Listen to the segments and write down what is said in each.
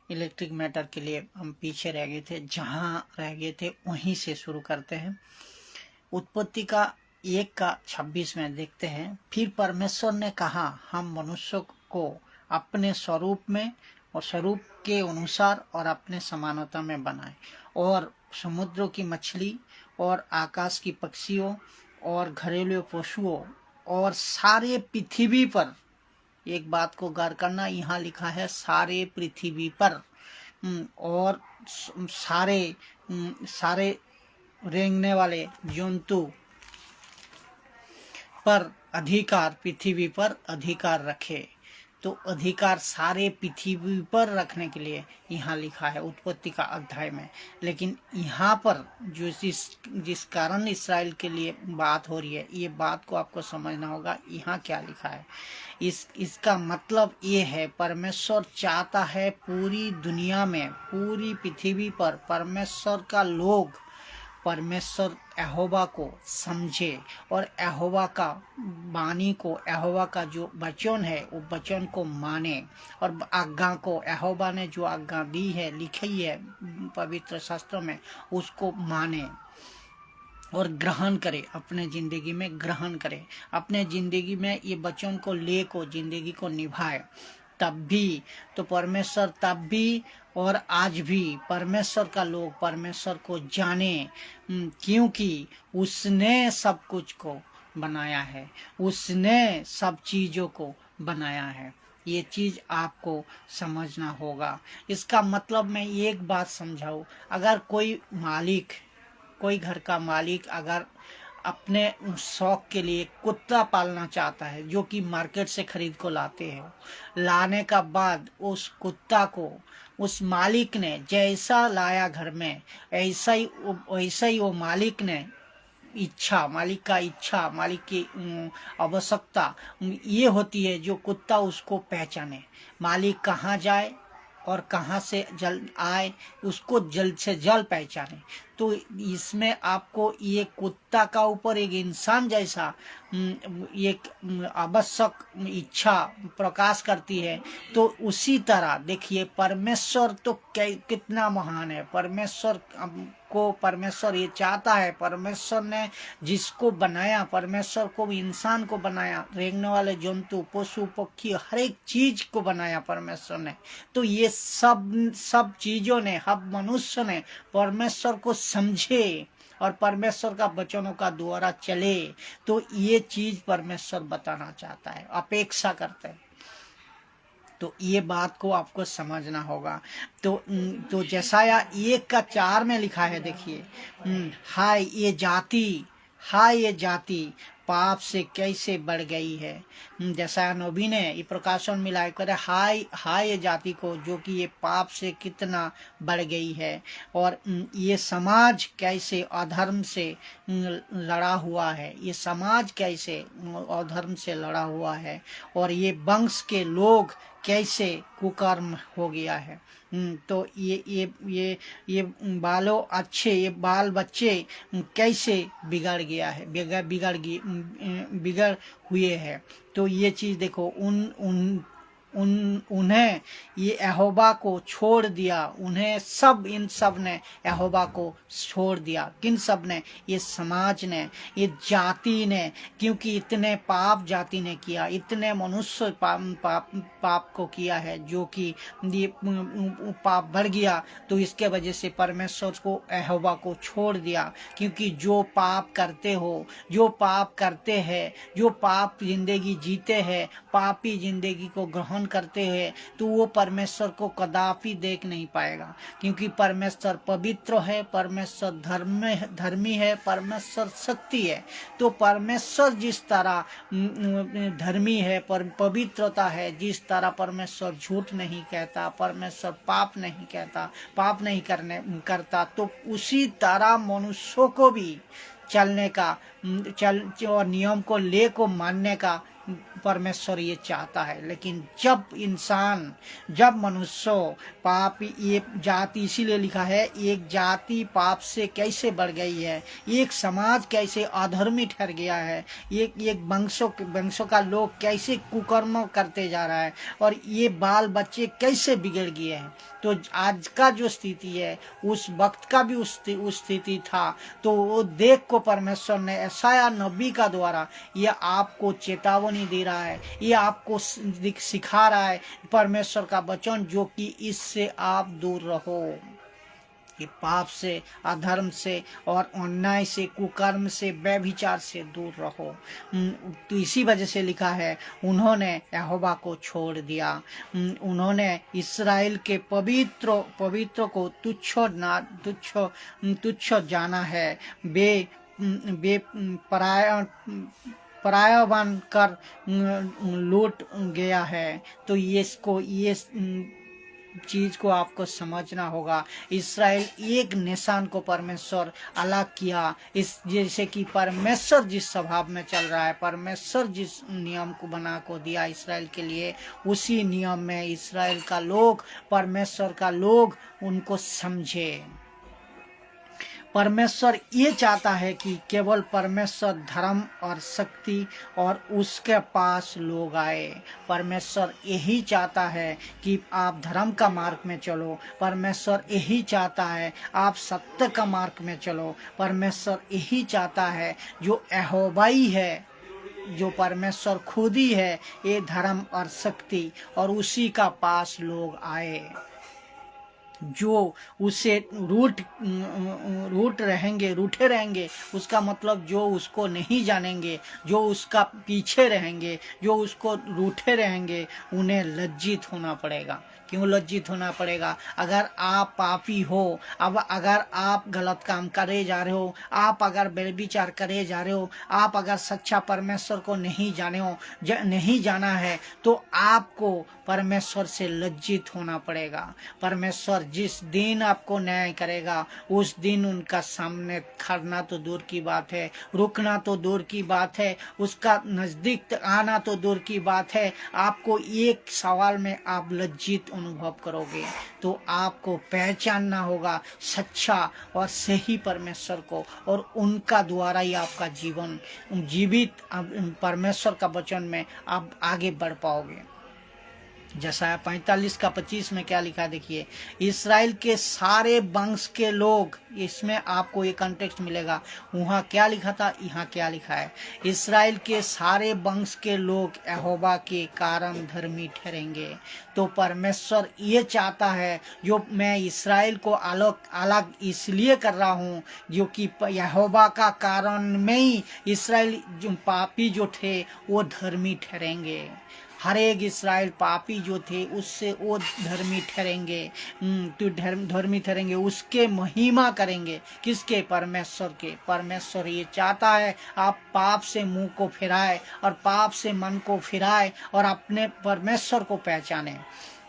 Electric matter के लिए हम पीछे रह गए थे, जहाँ रह गए थे वहीं से शुरू करते हैं। उत्पत्ति का 1:26 में देखते हैं, फिर परमेश्वर ने कहा, हम मनुष्य को अपने स्वरूप में और स्वरूप के अनुसार और अपने समानता में बनाए, और समुद्रों की मछली और आकाश की पक्षियों और घरेलू पशुओं और सारे पृथ्वी पर। एक बात को गौर करना, यहाँ लिखा है सारे पृथ्वी पर, और सारे रेंगने वाले जंतु पर अधिकार, पृथ्वी पर अधिकार रखे। तो अधिकार सारे पृथ्वी पर रखने के लिए यहाँ लिखा है उत्पत्ति का अध्याय में। लेकिन यहाँ पर जो जिस कारण इसराइल के लिए बात हो रही है, ये बात को आपको समझना होगा। यहाँ क्या लिखा है, इसका मतलब ये है, परमेश्वर चाहता है पूरी दुनिया में, पूरी पृथ्वी पर परमेश्वर का लोग परमेश्वर यहोवा को समझे, और यहोवा का वाणी को, यहोवा का जो वचन है वो वचन को माने, और आज्ञा को, यहोवा ने जो आज्ञा दी है, लिखी है पवित्र शास्त्रों में, उसको माने और ग्रहण करे, अपने जिंदगी में ग्रहण करे, अपने जिंदगी में ये वचन को ले को जिंदगी को निभाए। तब भी तो परमेश्वर, तब भी और आज भी परमेश्वर का लोग परमेश्वर को जाने, क्योंकि उसने सब कुछ को बनाया है, उसने सब चीज़ों को बनाया है। ये चीज़ आपको समझना होगा। इसका मतलब मैं एक बात समझाऊँ, अगर कोई घर का मालिक अगर अपने शौक के लिए कुत्ता पालना चाहता है, जो कि मार्केट से खरीद को लाते हैं, लाने का बाद उस कुत्ता को उस मालिक ने जैसा लाया घर में, ऐसा ही वो मालिक ने मालिक का इच्छा, मालिक की आवश्यकता ये होती है, जो कुत्ता उसको पहचाने, मालिक कहाँ जाए और कहाँ से जल्द आए, उसको जल्द से जल्द पहचाने। तो इसमें आपको ये कुत्ता का ऊपर एक इंसान जैसा एक आवश्यक इच्छा प्रकाश करती है। तो उसी तरह देखिए, परमेश्वर तो कितना महान है। परमेश्वर ये चाहता है, परमेश्वर ने जिसको बनाया, परमेश्वर को इंसान को बनाया, रेंगने वाले जंतु, पशु पक्षी, हर एक चीज को बनाया परमेश्वर ने। तो ये सब चीजों ने, हम मनुष्य ने परमेश्वर को समझे और परमेश्वर का वचनों का द्वारा चले, तो ये चीज परमेश्वर बताना चाहता है, अपेक्षा करते हैं। तो ये बात को आपको समझना होगा। तो जैसाया 1:4 में लिखा है, देखिए, हाय ये जाति पाप से कैसे बढ़ गई है। जैसा नबी ने ये प्रकाशन मिलाए करे, हाय ये जाति को, जो कि ये पाप से कितना बढ़ गई है, और ये समाज कैसे अधर्म से लड़ा हुआ है, ये समाज कैसे अधर्म से लड़ा हुआ है, और ये वंश के लोग कैसे कुकर्म हो गया है। तो ये बाल बच्चे कैसे बिगड़ गया है, बिगड़ हुए हैं। तो ये चीज देखो, उन्हें ये यहोवा को छोड़ दिया, इन सब ने यहोवा को छोड़ दिया। किन सब ने? ये समाज ने, ये जाति ने, क्योंकि इतने पाप जाति ने किया, इतने मनुष्य पाप को किया है, जो कि ये पाप बढ़ गया। तो इसके वजह से परमेश्वर को, यहोवा को छोड़ दिया। क्योंकि जो पाप करते हो, जो पाप करते हैं, जो पाप जिंदगी जीते हैं, पापी जिंदगी को ग्रहण करते हुए, तो वो परमेश्वर को कदापि देख नहीं पाएगा। क्योंकि परमेश्वर पवित्र है, परमेश्वर धर्मी है, परमेश्वर शक्ति है। तो परमेश्वर जिस तरह धर्मी है, पवित्रता है, जिस तरह परमेश्वर झूठ नहीं कहता, परमेश्वर पाप नहीं कहता, पाप नहीं करता, तो उसी तरह मनुष्यों को भी चलने का और नियम को ले को मानने का परमेश्वर ये चाहता है। लेकिन जब मनुष्य पाप, ये जाति इसीलिए लिखा है, एक जाति पाप से कैसे बढ़ गई है, एक समाज कैसे अधर्मी ठहर गया है, एक वंशों का लोग कैसे कुकर्म करते जा रहा है, और ये बाल बच्चे कैसे बिगड़ गए हैं। तो आज का जो स्थिति है उस वक्त का भी उस स्थिति था। तो वो देख को परमेश्वर ने यशायाह नबी का द्वारा ये आपको चेतावनी दे रहा है, ये आपको सिखा रहा है परमेश्वर का वचन, जो कि इससे आप दूर रहो, ये पाप से, अधर्म से और अन्याय से, कुकर्म से, व्यभिचार से दूर रहो। तो इसी वजह से लिखा है, उन्होंने यहोवा को छोड़ दिया, उन्होंने इस्राएल के पवित्र को तुच्छ जाना है, बे पराया बन कर लूट गया है। तो ये चीज को आपको समझना होगा। इस्राएल एक निशान को परमेश्वर अलग किया, इस जैसे कि परमेश्वर जिस स्वभाव में चल रहा है, परमेश्वर जिस नियम को बना को दिया इस्राएल के लिए, उसी नियम में इस्राएल का लोग, परमेश्वर का लोग उनको समझे। परमेश्वर ये चाहता है कि केवल परमेश्वर धर्म और शक्ति और उसके पास लोग आए। परमेश्वर यही चाहता है कि आप धर्म का मार्ग में चलो, परमेश्वर यही चाहता है आप सत्य का मार्ग में चलो, परमेश्वर यही चाहता है जो यहोवाई है, जो परमेश्वर खुद ही है, ये धर्म और शक्ति और उसी का पास लोग आए। जो उसे रूठे रहेंगे, उसका मतलब जो उसको नहीं जानेंगे, जो उसका पीछे रहेंगे, जो उसको रूठे रहेंगे, उन्हें लज्जित होना पड़ेगा। क्यों लज्जित होना पड़ेगा? अगर आप पापी हो, अब अगर आप गलत काम करे जा रहे हो, आप अगर व्यभिचार करे जा रहे हो, आप अगर सच्चा परमेश्वर को नहीं जाना है, तो आपको परमेश्वर से लज्जित होना पड़ेगा। परमेश्वर जिस दिन आपको न्याय करेगा, उस दिन उनका सामने खड़ना तो दूर की बात है, रुकना तो दूर की बात है, उसका नजदीक आना तो दूर की बात है, आपको एक सवाल में आप लज्जित अनुभव करोगे। तो आपको पहचानना होगा सच्चा और सही परमेश्वर को, और उनका द्वारा ही आपका जीवन जीवित परमेश्वर का वचन में आप आगे बढ़ पाओगे। यशायाह 45:25 में क्या लिखा है देखिए, इस्राएल के सारे वंश के लोग, इसमें आपको ये कॉन्टेक्स्ट मिलेगा। वहाँ क्या लिखा था, यहाँ क्या लिखा है, इस्राएल के सारे वंश के लोग यहोवा के कारण धर्मी ठहरेंगे। तो परमेश्वर ये चाहता है, जो मैं इस्राएल को अलग इसलिए कर रहा हूँ, जो कि यहोवा का कारण में ही इस्राएल जो पापी जो थे वो धर्मी ठहरेंगे। हर एक इस्राएल पापी जो थे उससे वो धर्मी ठहरेंगे, तो धर्मी ठहरेंगे, उसके महिमा करेंगे। किसके? परमेश्वर के। परमेश्वर ये चाहता है आप पाप से मुंह को फिराए और पाप से मन को फिराए और अपने परमेश्वर को पहचाने।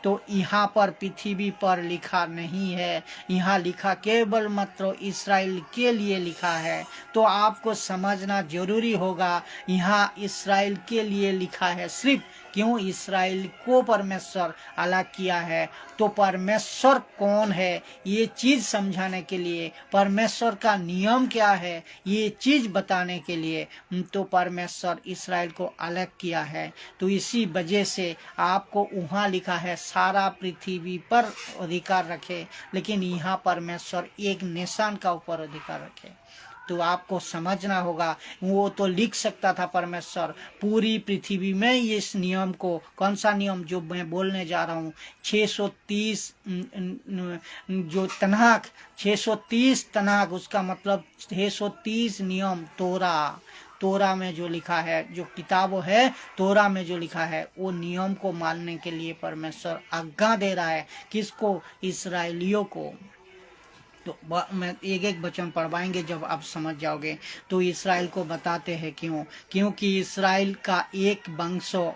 तो यहाँ पर पृथ्वी पर लिखा नहीं है, यहाँ लिखा केवल मात्र इस्राएल के लिए लिखा है। तो आपको समझना जरूरी होगा, यहाँ इस्राएल के लिए लिखा है सिर्फ। क्यों? इस्राएल को परमेश्वर अलग किया है। तो परमेश्वर कौन है ये चीज समझाने के लिए, परमेश्वर का नियम क्या है ये चीज बताने के लिए तो परमेश्वर इस्राएल को अलग किया है। तो इसी वजह से आपको वहाँ लिखा है सारा पृथ्वी पर अधिकार रखे, लेकिन यहाँ परमेश्वर एक निशान का ऊपर अधिकार रखे। तो आपको समझना होगा, वो तो लिख सकता था परमेश्वर पूरी पृथ्वी में इस नियम को, कौन सा नियम जो मैं बोलने जा रहा हूँ, 630 जो तनाक, 630 तनाक, उसका मतलब 630 नियम तोरा में जो लिखा है, जो किताब है तोरा में जो लिखा है, वो नियम को मानने के लिए परमेश्वर आज्ञा दे रहा है। किसको? इस्राएलियों को। तो मैं एक एक वचन पढ़वाएंगे, जब आप समझ जाओगे। तो इसराइल को बताते हैं क्यों, क्योंकि इसराइल का एक वंशो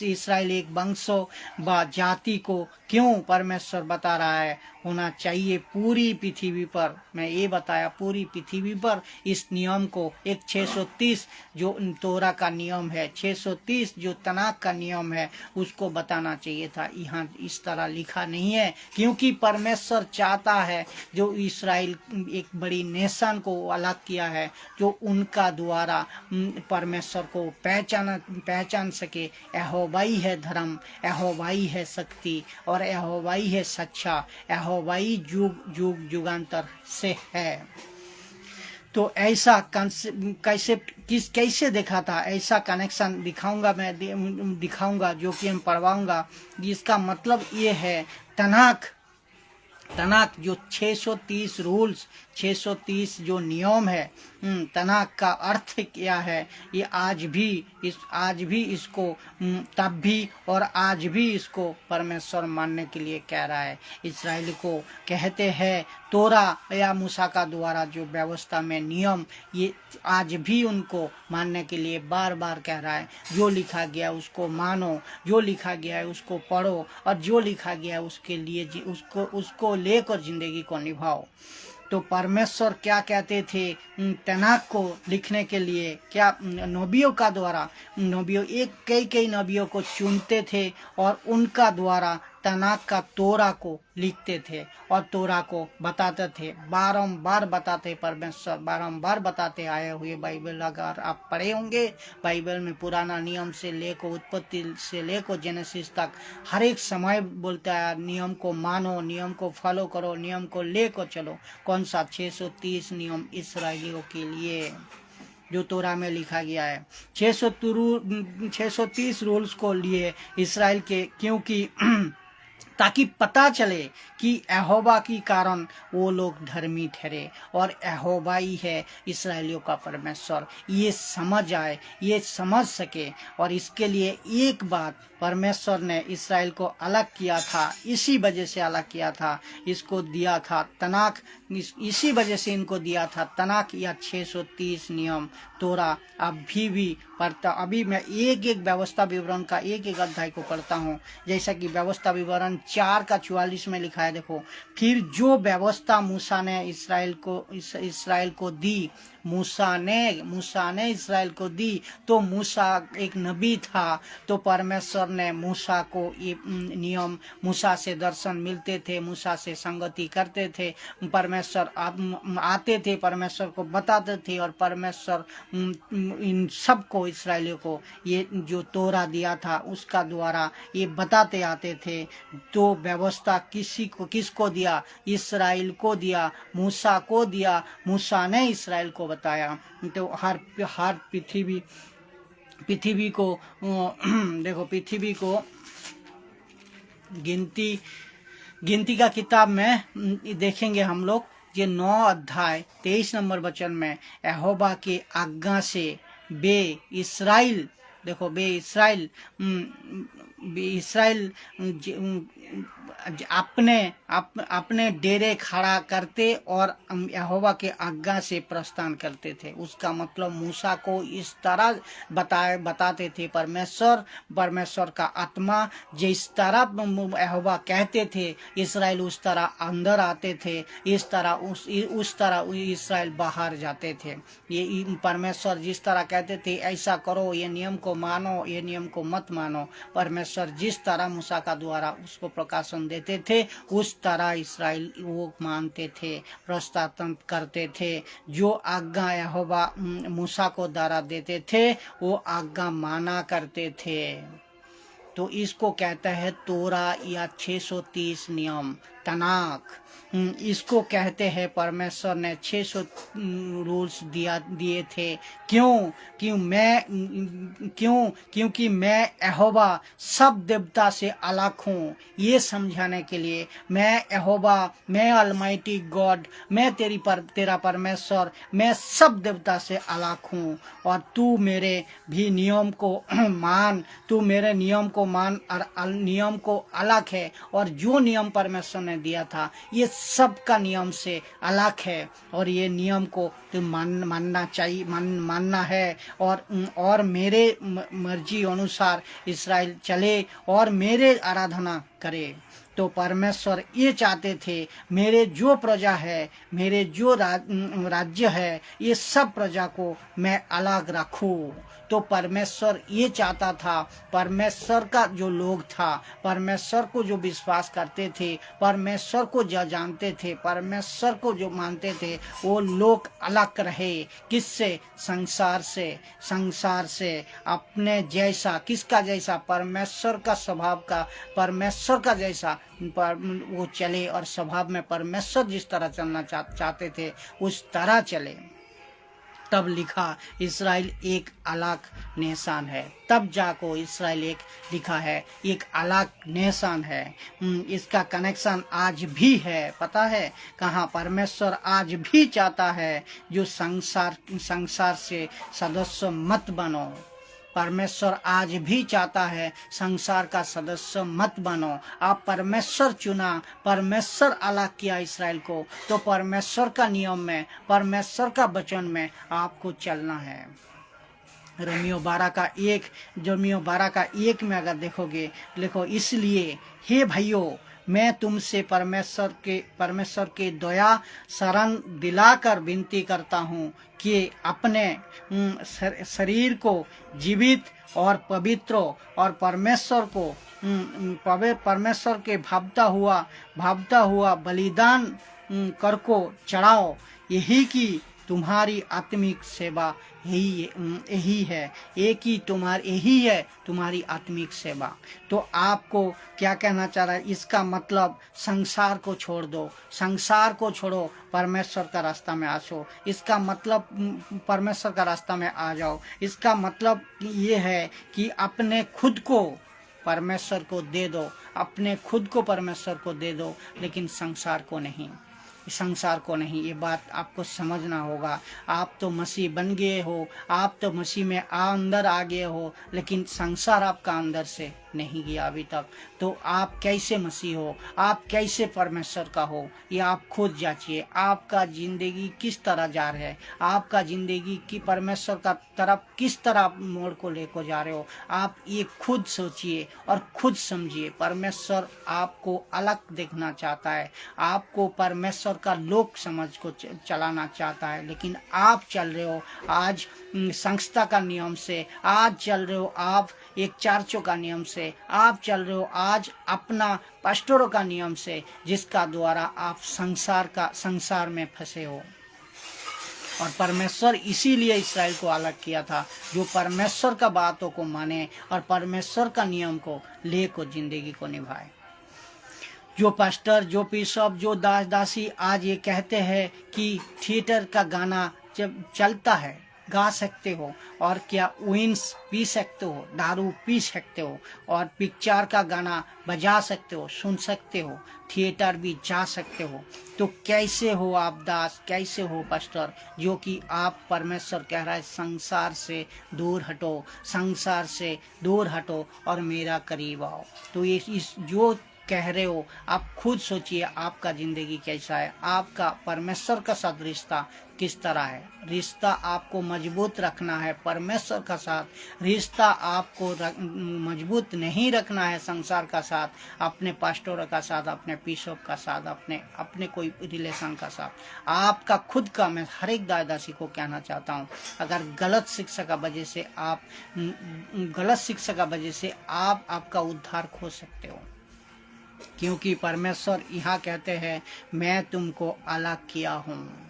इसराइल एक वंशो व जाति को क्यों परमेश्वर बता रहा है होना चाहिए पूरी पृथ्वी पर। मैं ये बताया पूरी पृथ्वी पर इस नियम को, एक 630 जो तोरा का नियम है, 630 जो तनाक का नियम है, उसको बताना चाहिए था। यहाँ इस तरह लिखा नहीं है, क्योंकि परमेश्वर चाहता है जो इसराइल एक बड़ी नेशन को अलग किया है, जो उनका द्वारा परमेश्वर को पहचान सके। यहोवाई है धर्म, यहोवाई है शक्ति और यहोवाई है सच्चा, यहोवाई युग युगांतर से है। तो ऐसा कैसे देखा था, ऐसा कनेक्शन दिखाऊंगा, मैं दिखाऊंगा जो कि हम पढ़वाऊंगा। इसका मतलब ये है तनाक जो 630 रूल्स, 630 जो नियम है, तनाक का अर्थ क्या है, ये आज भी इसको तब भी और आज भी इसको परमेश्वर मानने के लिए कह रहा है। इसराइल को कहते हैं तोरा या मूसा का द्वारा जो व्यवस्था में नियम, ये आज भी उनको मानने के लिए बार बार कह रहा है। जो लिखा गया उसको मानो, जो लिखा गया है उसको पढ़ो, और जो लिखा गया है उसके लिए उसको लेकर जिंदगी को निभाओ। तो परमेश्वर क्या कहते थे तनाक को लिखने के लिए, क्या नबियों का द्वारा, नबियों कई नबियों को चुनते थे और उनका द्वारा तनाक का तोरा को लिखते थे और तोरा को बताते थे, बारंबार बताते, परमेश्वर बारंबार बताते आए हुए। बाइबल अगर आप पढ़े होंगे, बाइबल में पुराना नियम से लेकर उत्पत्ति से लेकर जेनेसिस तक हर एक समय बोलता है नियम को मानो, नियम को फॉलो करो, नियम को लेकर चलो। कौन सा 630 नियम इसराइलियों के लिए जो तोरा में लिखा गया है। 630 रूल्स को लिए इसराइल के, क्योंकि ताकि पता चले कि यहोवा की कारण वो लोग धर्मी ठहरे और यहोवा ही है इसराइलियों का परमेश्वर। ये समझ आए, ये समझ सके। और इसके लिए एक बात, परमेश्वर ने इसराइल को अलग किया था, इसी वजह से अलग किया था, इसको दिया था तनाक, इसी वजह से इनको दिया था तनाक या 630 नियम तोरा। अभी भी पढ़ता, अभी मैं एक एक व्यवस्था विवरण का एक एक अध्याय को पढ़ता हूँ। जैसा कि व्यवस्था विवरण 4:44 में लिखा है, देखो, फिर जो व्यवस्था मूसा ने इसराइल को दी, मूसा ने इसराइल को दी, तो मूसा एक नबी था, तो परमेश्वर ने मूसा को ये नियम, मूसा से दर्शन मिलते थे, मूसा से संगति करते थे, परमेश्वर आते थे, परमेश्वर को बताते थे, और परमेश्वर इन सबको इसराइलियों को ये जो तोरा दिया था उसका द्वारा ये बताते आते थे। तो व्यवस्था किसको दिया? इसराइल को दिया, मूसा को दिया, मूसा ने इसराइल को बताया। तो हर पृथ्वी को देखो, पृथ्वी को गिनती का किताब में देखेंगे हम लोग, ये 9 अध्याय 23 नंबर वचन में, यहोवा के आज्ञा से बे इसराइल अपने डेरे खड़ा करते और यहोवा के आज्ञा से प्रस्थान करते थे। उसका मतलब मूसा को इस तरह बताते थे परमेश्वर का आत्मा जिस तरह यहोवा कहते थे इसराइल उस तरह अंदर आते थे, उस तरह इसराइल बाहर जाते थे। ये परमेश्वर जिस तरह कहते थे ऐसा करो, ये नियम को मानो, ये नियम को मत मानो, परमेश्वर जिस तरह मूसा का द्वारा उसको प्रकाशन देते थे उस तरह इसराइल वो मानते थे, प्रस्थान करते थे। जो आज्ञा यहोवा मूसा को द्वारा देते थे वो आज्ञा माना करते थे। तो इसको कहते हैं तोरा या 630 नियम, तनाक। इसको कहते हैं परमेश्वर ने 600 रूल्स दिए थे। क्योंकि मैं यहोवा सब देवता से अलग हूँ, ये समझाने के लिए। मैं यहोवा, मैं अलमाइटी गॉड, मैं तेरा परमेश्वर, मैं सब देवता से अलग हूँ, और तू मेरे भी नियम को मान, तू मेरे नियम को को नियम को अलग है, और जो नियम परमेश्वर ने दिया था ये सब का नियम से अलग है, और ये नियम को तो मानना चाहिए, मानना है, और मेरे मर्जी अनुसार इस्राएल चले और मेरे आराधना करे। तो परमेश्वर ये चाहते थे मेरे जो प्रजा है, मेरे जो राज्य है, ये सब प्रजा को मैं अलग रखूं। तो परमेश्वर ये चाहता था, परमेश्वर का जो लोग था, परमेश्वर को जो विश्वास करते थे, परमेश्वर को जो जानते थे, परमेश्वर को जो मानते थे, वो लोग अलग रहे। किससे? संसार से अपने जैसा, किसका जैसा? परमेश्वर का स्वभाव का, परमेश्वर का जैसा वो चले, और स्वभाव में परमेश्वर जिस तरह चलना चाहते थे उस तरह चले। तब लिखा इस्राएल एक अलग निशान है, तब जाको इस्राएल एक लिखा है, एक अलग निशान है। इसका कनेक्शन आज भी है, पता है कहाँ? परमेश्वर आज भी चाहता है जो संसार से सदस्य मत बनो। परमेश्वर आज भी चाहता है संसार का सदस्य मत बनो। आप परमेश्वर चुना, परमेश्वर अलग किया इस्राएल को, तो परमेश्वर का नियम में, परमेश्वर का वचन में आपको चलना है। रोमियो 12 का 1 में अगर देखोगे, लिखो, इसलिए हे भाइयों मैं तुमसे परमेश्वर के दया शरण दिलाकर विनती करता हूँ कि अपने शरीर को जीवित और पवित्र और परमेश्वर के भावता हुआ बलिदान कर को चढ़ाओ। यही की तुम्हारी आत्मिक सेवा यही है तुम्हारी आत्मिक सेवा। तो आपको क्या कहना चाह रहा है? इसका मतलब संसार को छोड़ दो, संसार को छोड़ो, परमेश्वर का रास्ता में आ जाओ। इसका मतलब परमेश्वर का रास्ता में आ जाओ। इसका मतलब ये है कि अपने खुद को परमेश्वर को दे दो, अपने खुद को परमेश्वर को दे दो, लेकिन संसार को नहीं, संसार को नहीं। ये बात आपको समझना होगा। आप तो मसीह बन गए हो, आप तो मसीह में अंदर आ गए हो, लेकिन संसार आपका अंदर से नहीं गया अभी तक। तो आप कैसे मसीह हो, आप कैसे परमेश्वर का हो, ये आप खुद जांचिए। आपका जिंदगी किस तरह जा रहा है, आपका जिंदगी की परमेश्वर का तरफ किस तरह मोड़ को लेकर जा रहे हो, आप ये खुद सोचिए और खुद समझिए। परमेश्वर आपको अलग देखना चाहता है, आपको परमेश्वर का लोक समझ को चलाना चाहता है, लेकिन आप चल रहे हो आज संस्था का नियम से, आज चल रहे हो आप एक चर्चों का नियम से, आप चल रहे हो आज अपना पास्टरों का नियम से, जिसका द्वारा आप संसार में फंसे हो। और परमेश्वर इसीलिए इस्राएल को अलग किया था, जो परमेश्वर का बातों को माने और परमेश्वर का नियम को लेकर जिंदगी को निभाए। जो पास्टर, जो बिशप, जो दासी आज ये कहते हैं कि थिएटर का गाना जब चलता है गा सकते हो, और क्या वाइन्स पी सकते हो, दारू पी सकते हो, और पिक्चर का गाना बजा सकते हो, सुन सकते हो, थिएटर भी जा सकते हो, तो कैसे हो आप दास, कैसे हो पास्टर, जो कि आप परमेश्वर कह रहा है संसार से दूर हटो, संसार से दूर हटो और मेरा करीब आओ। तो ये इस जो कह रहे हो आप खुद सोचिए, आपका जिंदगी कैसा है, आपका परमेश्वर का साथ रिश्ता किस तरह है। रिश्ता आपको मजबूत रखना है परमेश्वर का साथ, रिश्ता आपको मजबूत नहीं रखना है संसार का साथ, अपने पास्टर का साथ, अपने बिशप का साथ, अपने कोई रिलेशन का साथ। आपका खुद का, मैं हर एक दासी को कहना चाहता हूँ, अगर गलत शिक्षा का वजह से आप आपका उद्धार खो सकते हो, क्योंकि परमेश्वर यहाँ कहते हैं मैं तुमको अलग किया हूँ।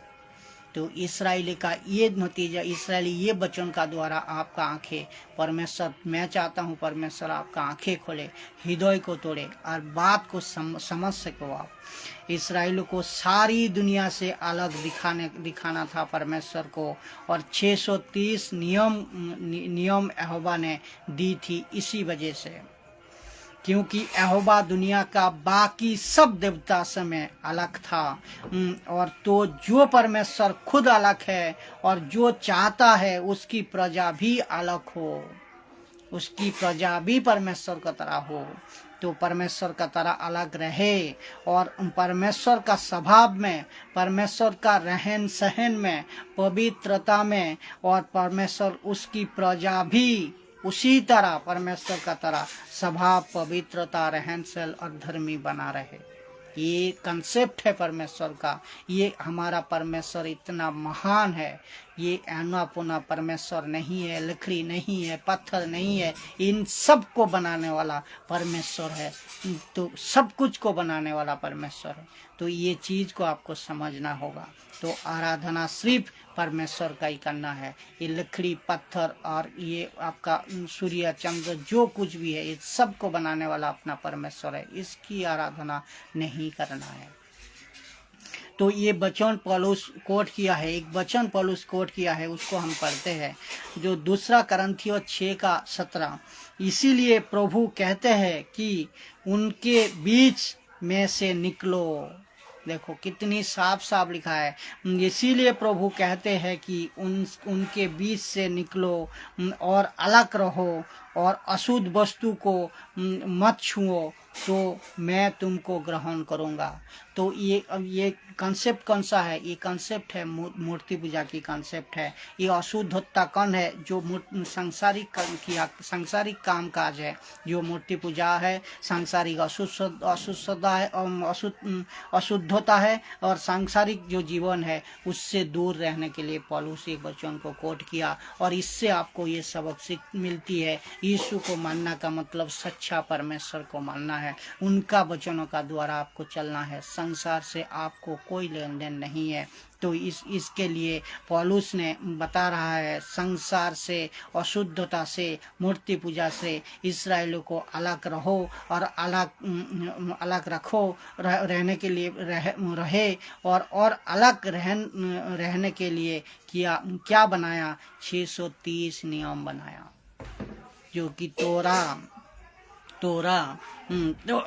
तो इस्राएली का ये नतीजा, इस्राएली ये वचन का द्वारा आपका आंखें, परमेश्वर, मैं चाहता हूँ परमेश्वर आपका आंखें खोले, हृदय को तोड़े और बात को समझ सको आप। इस्राएल को सारी दुनिया से अलग दिखाना था परमेश्वर को, और 630 नियम यहोवा ने दी थी इसी वजह से, क्योंकि यहोवा दुनिया का बाकी सब देवता से अलग था। और तो जो परमेश्वर खुद अलग है और जो चाहता है उसकी प्रजा भी अलग हो, उसकी प्रजा भी परमेश्वर का तरह हो, तो परमेश्वर का तरह अलग रहे और परमेश्वर का स्वभाव में, परमेश्वर का रहन सहन में, पवित्रता में, और परमेश्वर उसकी प्रजा भी उसी तरह परमेश्वर का तरह स्वभाव, पवित्रता, रहन सहन और धर्मी बना रहे। ये कंसेप्ट है परमेश्वर का। ये हमारा परमेश्वर इतना महान है। ये ऐना पुना परमेश्वर नहीं है, लकड़ी नहीं है, पत्थर नहीं है, इन सब को बनाने वाला परमेश्वर है। तो सब कुछ को बनाने वाला परमेश्वर है। तो ये चीज़ को आपको समझना होगा। तो आराधना सिर्फ परमेश्वर का ही करना है। ये लकड़ी, पत्थर और ये आपका सूर्य, चंद्र, जो कुछ भी है, ये सब को बनाने वाला अपना परमेश्वर है। इसकी आराधना नहीं करना है। तो ये वचन पौलुस कोट किया है, एक वचन पौलुस कोट किया है, उसको हम पढ़ते हैं, जो दूसरा करंथियों 6:17। इसीलिए प्रभु कहते हैं कि उनके बीच में से निकलो। देखो कितनी साफ साफ लिखा है। इसीलिए प्रभु कहते हैं कि उनके बीच से निकलो और अलग रहो और अशुद्ध वस्तु को मत छुओ, तो मैं तुमको ग्रहण करूँगा। तो ये कंसेप्ट कौन सा है? ये कंसेप्ट है मूर्ति पूजा की कंसेप्ट है। ये अशुद्धता कौन है? जो सांसारिक काम काज है, जो मूर्ति पूजा है, सांसारिक अशुद्धता है, अशुद्धता है, और सांसारिक जो जीवन है उससे दूर रहने के लिए पौलुस एक वचन को कोट किया। और इससे आपको ये सबक सीख मिलती है। यीशु को मानना का मतलब सच्चा परमेश्वर को मानना है। उनका वचनों का द्वारा आपको चलना है। संसार से आपको कोई लेन देन नहीं है। तो इसके लिए पौलुस ने बता रहा है, संसार से, अशुद्धता से, मूर्ति पूजा से इस्राएलियों को अलग रहो और अलग रखो, रहने के लिए रहे और अलग रहने के लिए क्या बनाया? 630 नियम बनाया, जो कि तोरा। तो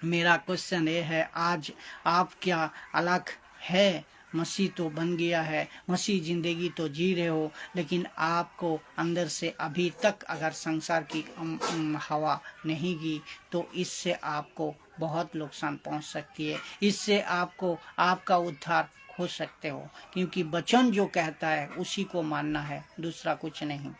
मेरा क्वेश्चन ये है, आज आप क्या अलग है? मसीह तो बन गया है, मसीह जिंदगी तो जी रहे हो, लेकिन आपको अंदर से अभी तक अगर संसार की हवा नहीं गी, तो इससे आपको बहुत नुकसान पहुंच सकती है। इससे आपका उद्धार हो सकते हो, क्योंकि वचन जो कहता है उसी को मानना है, दूसरा कुछ नहीं।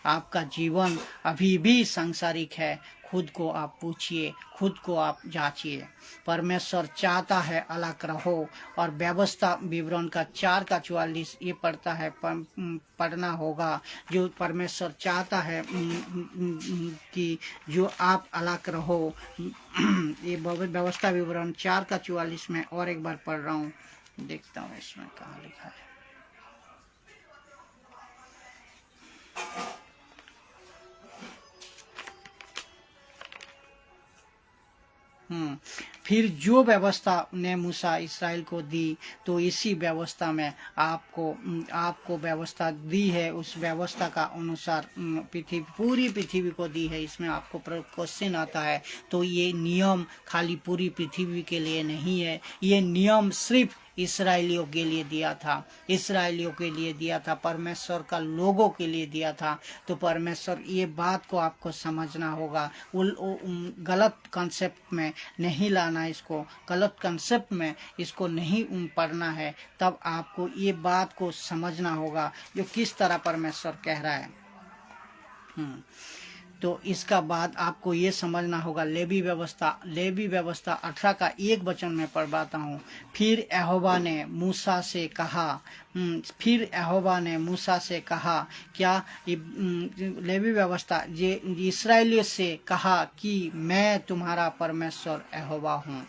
आपका जीवन अभी भी सांसारिक है। खुद को आप पूछिए, खुद को आप जांचिए। परमेश्वर चाहता है अलग रहो। और व्यवस्था विवरण का 4:44 ये पढ़ना होगा, जो परमेश्वर चाहता है कि जो आप अलग रहो। ये व्यवस्था विवरण 4:44 में और एक बार पढ़ रहा हूँ, देखता हूँ इसमें कहाँ लिखा है। फिर जो व्यवस्था ने मूसा इस्राएल को दी, तो इसी व्यवस्था में आपको व्यवस्था दी है। उस व्यवस्था का अनुसार पूरी पृथ्वी को दी है। इसमें आपको क्वेश्चन आता है, तो ये नियम खाली पूरी पृथ्वी के लिए नहीं है। ये नियम सिर्फ इस्राएलियों के लिए दिया था, परमेश्वर का लोगों के लिए दिया था। तो परमेश्वर, ये बात को आपको समझना होगा। गलत कंसेप्ट में नहीं लाना, इसको गलत कंसेप्ट में इसको नहीं पढ़ना है। तब आपको ये बात को समझना होगा जो किस तरह परमेश्वर कह रहा है। तो इसका बाद आपको ये समझना होगा, लेवी व्यवस्था 18 का 1 वचन में पढ़वाता हूँ। फिर यहोवा ने मूसा से कहा, क्या? लेवी व्यवस्था इस्राएलियों से कहा कि मैं तुम्हारा परमेश्वर यहोवा हूँ।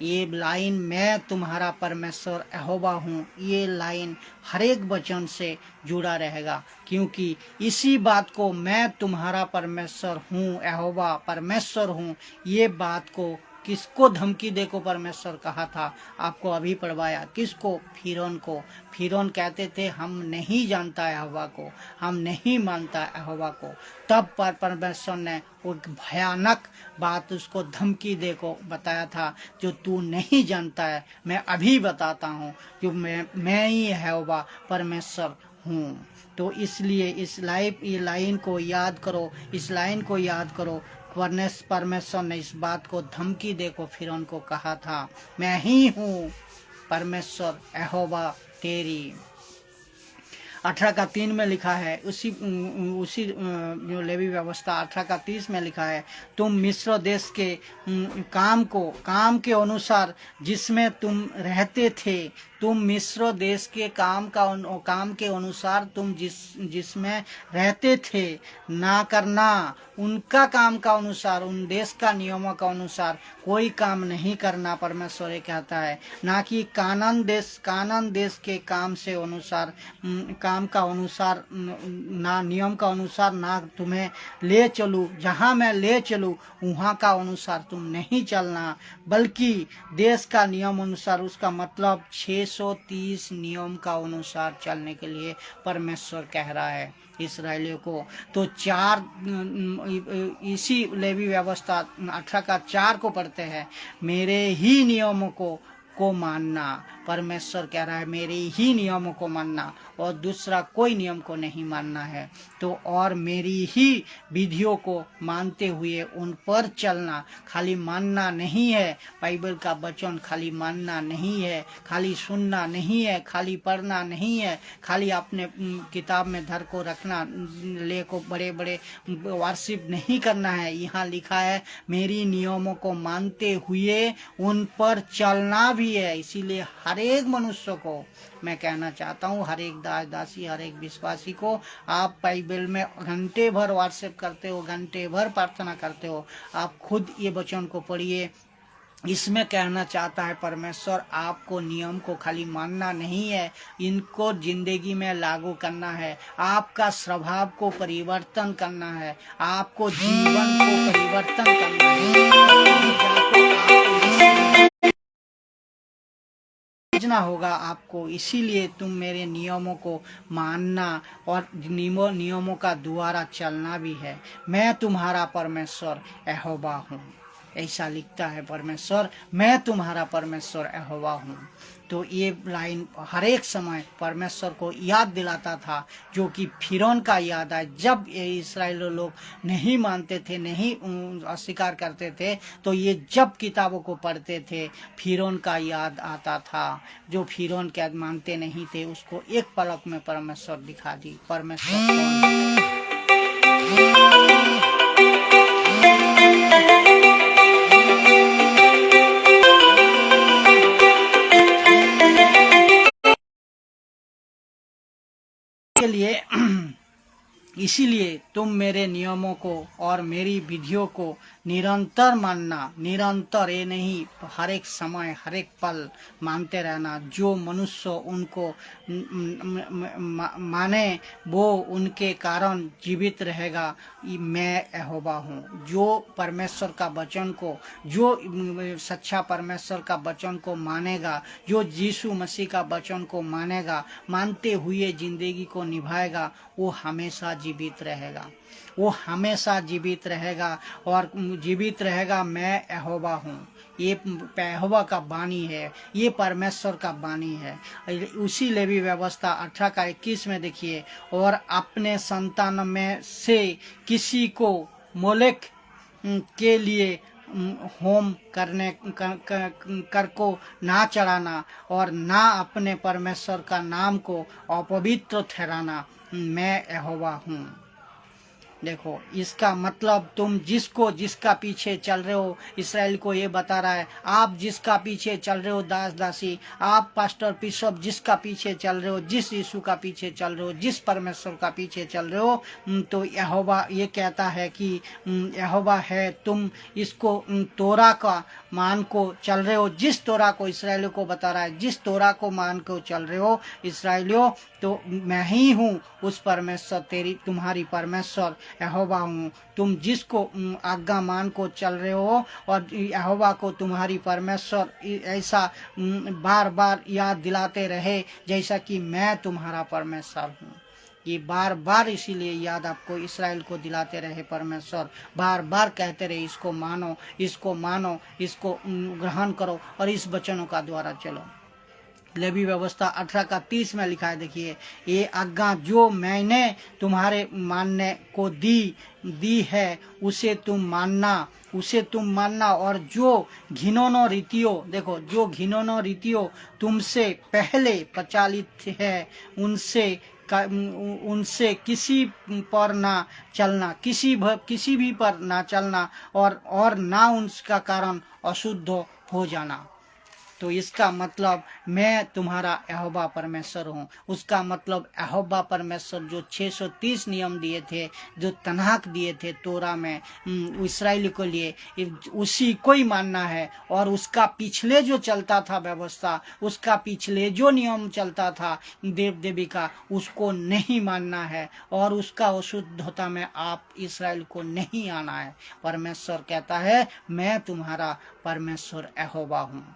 ये लाइन, मैं तुम्हारा परमेश्वर यहोवा हूँ, ये लाइन हर एक वचन से जुड़ा रहेगा, क्योंकि इसी बात को, मैं तुम्हारा परमेश्वर हूँ, यहोवा परमेश्वर हूँ, ये बात को किसको धमकी देको परमेश्वर कहा था? आपको अभी पढ़वाया। किसको? फिरौन को। फिरौन कहते थे हम नहीं जानता यहोवा को, हम नहीं मानता यहोवा को। तब पर परमेश्वर ने वो भयानक बात उसको धमकी देको बताया था, जो तू नहीं जानता है, मैं अभी बताता हूँ, जो मैं ही यहोवा परमेश्वर हूँ। तो इसलिए इस लाइन को याद करो, इस लाइन को याद करो। परमेश्वर ने इस बात को धमकी देकर फिर उनको कहा था, मैं ही हूँ परमेश्वर यहोवा तेरी। 18 का 3 में लिखा है, उसी जो लेवी व्यवस्था 18 का 30 में लिखा है, तुम मिस्र देश के काम के अनुसार जिसमें तुम रहते थे, तुम मिस्र देश के काम के अनुसार तुम जिसमें रहते थे ना करना, उनका काम का अनुसार, उन देश का नियमों का अनुसार कोई काम नहीं करना। परमेश्वर ये कहता है, ना कि कानान देश के काम से अनुसार, काम का अनुसार, ना नियम का अनुसार ना तुम्हें ले चलूँ, जहाँ मैं ले चलूँ वहाँ का अनुसार तुम नहीं चलना, बल्कि देश का नियम अनुसार। उसका मतलब 630 नियम का अनुसार चलने के लिए परमेश्वर कह रहा है इसराइलियों को। तो 4 इसी लेवी व्यवस्था 18 का 4 को पढ़ते हैं, मेरे ही नियमों को मानना। परमेश्वर कह रहा है मेरे ही नियमों को मानना, और दूसरा कोई नियम को नहीं मानना है। तो और मेरी ही विधियों को मानते हुए उन पर चलना, खाली मानना नहीं है। बाइबल का वचन खाली मानना नहीं है, खाली सुनना नहीं है, खाली पढ़ना नहीं है, खाली अपने किताब में धर को रखना, ले को बड़े बड़े वर्शिप नहीं करना है। यहाँ लिखा है मेरी नियमों को मानते हुए उन पर चलना भी है। इसीलिए हर एक मनुष्य को मैं कहना चाहता हूँ, हर एक दासी, हर एक विश्वासी को, आप बाइबल में घंटे भर वर्शिप करते हो, घंटे भर प्रार्थना करते हो, आप खुद ये वचन को पढ़िए। इसमें कहना चाहता है परमेश्वर, आपको नियम को खाली मानना नहीं है, इनको जिंदगी में लागू करना है। आपका स्वभाव को परिवर्तन करना है, आपको जीवन को परिवर्तन करना है, होगा आपको। इसीलिए तुम मेरे नियमों को मानना और नियमों का द्वारा चलना भी है। मैं तुम्हारा परमेश्वर यहोवा हूँ, ऐसा लिखता है परमेश्वर, मैं तुम्हारा परमेश्वर यहोवा हूँ। तो ये लाइन हर एक समय परमेश्वर को याद दिलाता था, जो कि फिरौन का याद आए। जब ये इस्राएली लोग नहीं मानते थे, नहीं अस्वीकार करते थे, तो ये जब किताबों को पढ़ते थे फिरौन का याद आता था। जो फिरौन क्या मानते नहीं थे, उसको एक पलक में परमेश्वर दिखा दी परमेश्वर कौन के लिए। इसीलिए तुम मेरे नियमों को और मेरी विधियों को निरंतर मानना, निरंतर, ये नहीं हर एक समय हर एक पल मानते रहना। जो मनुष्य उनको माने वो उनके कारण जीवित रहेगा। मैं यहोवा हूँ। जो परमेश्वर का वचन को, जो सच्चा परमेश्वर का वचन को मानेगा, जो यीशु मसीह का वचन को मानेगा, मानते हुए जिंदगी को निभाएगा, वो हमेशा जीवित रहेगा, वो हमेशा जीवित रहेगा और जीवित रहेगा। मैं यहोवा हूँ, ये यहोवा का वाणी है, ये परमेश्वर का वाणी है। उसी लेवी व्यवस्था 18 का 21 में देखिए, और अपने संतान में से किसी को मोलेक के लिए होम कर को ना चढ़ाना और ना अपने परमेश्वर का नाम को अपवित्र ठहराना। मैं यहोवा हूँ। देखो, इसका मतलब तुम जिसका पीछे चल रहे हो, इसराइल को ये बता रहा है, आप जिसका पीछे चल रहे हो दास दासी, आप पास्टर बिशप जिसका पीछे चल रहे हो, जिस यीशु का पीछे चल रहे हो, जिस परमेश्वर का पीछे चल रहे हो, तो यहोवा ये कहता है कि यहोवा है, तुम इसको तोरा का मान को चल रहे हो, जिस तोरा को इसराइलियों को बता रहा है, जिस तोरा को मान को चल रहे हो इसराइलियों, तो मैं ही हूँ उस परमेश्वर, तुम्हारी परमेश्वर यहोवा हूँ। तुम जिसको आज्ञा मान को चल रहे हो और यहोवा को तुम्हारी परमेश्वर ऐसा बार बार याद दिलाते रहे, जैसा कि मैं तुम्हारा परमेश्वर हूँ। ये बार बार इसीलिए याद आपको इसराइल को दिलाते रहे परमेश्वर, बार बार कहते रहे, इसको मानो, इसको मानो, इसको ग्रहण करो और इस वचनों का द्वारा चलो। लेवी व्यवस्था 18 का 30 में लिखा है, देखिए, ये आज्ञा जो मैंने तुम्हारे मानने को दी है उसे तुम मानना, और जो घिनौनों रीतियों, देखो, जो घिनौनों रीतियों तुमसे पहले प्रचलित है उनसे किसी पर ना चलना, किसी भी पर ना चलना, और ना उनका कारण अशुद्ध हो जाना। तो इसका मतलब मैं तुम्हारा यहोवा परमेश्वर हूँ। उसका मतलब यहोवा परमेश्वर जो 630 नियम दिए थे, जो तनाक दिए थे तोरा में इस्राएली को लिए, उसी को ही मानना है। और उसका पिछले जो चलता था व्यवस्था, उसका पिछले जो नियम चलता था देव देवी का, उसको नहीं मानना है, और उसका अशुद्धता में आप इसराइल को नहीं आना है। परमेश्वर कहता है मैं तुम्हारा परमेश्वर यहोवा हूँ।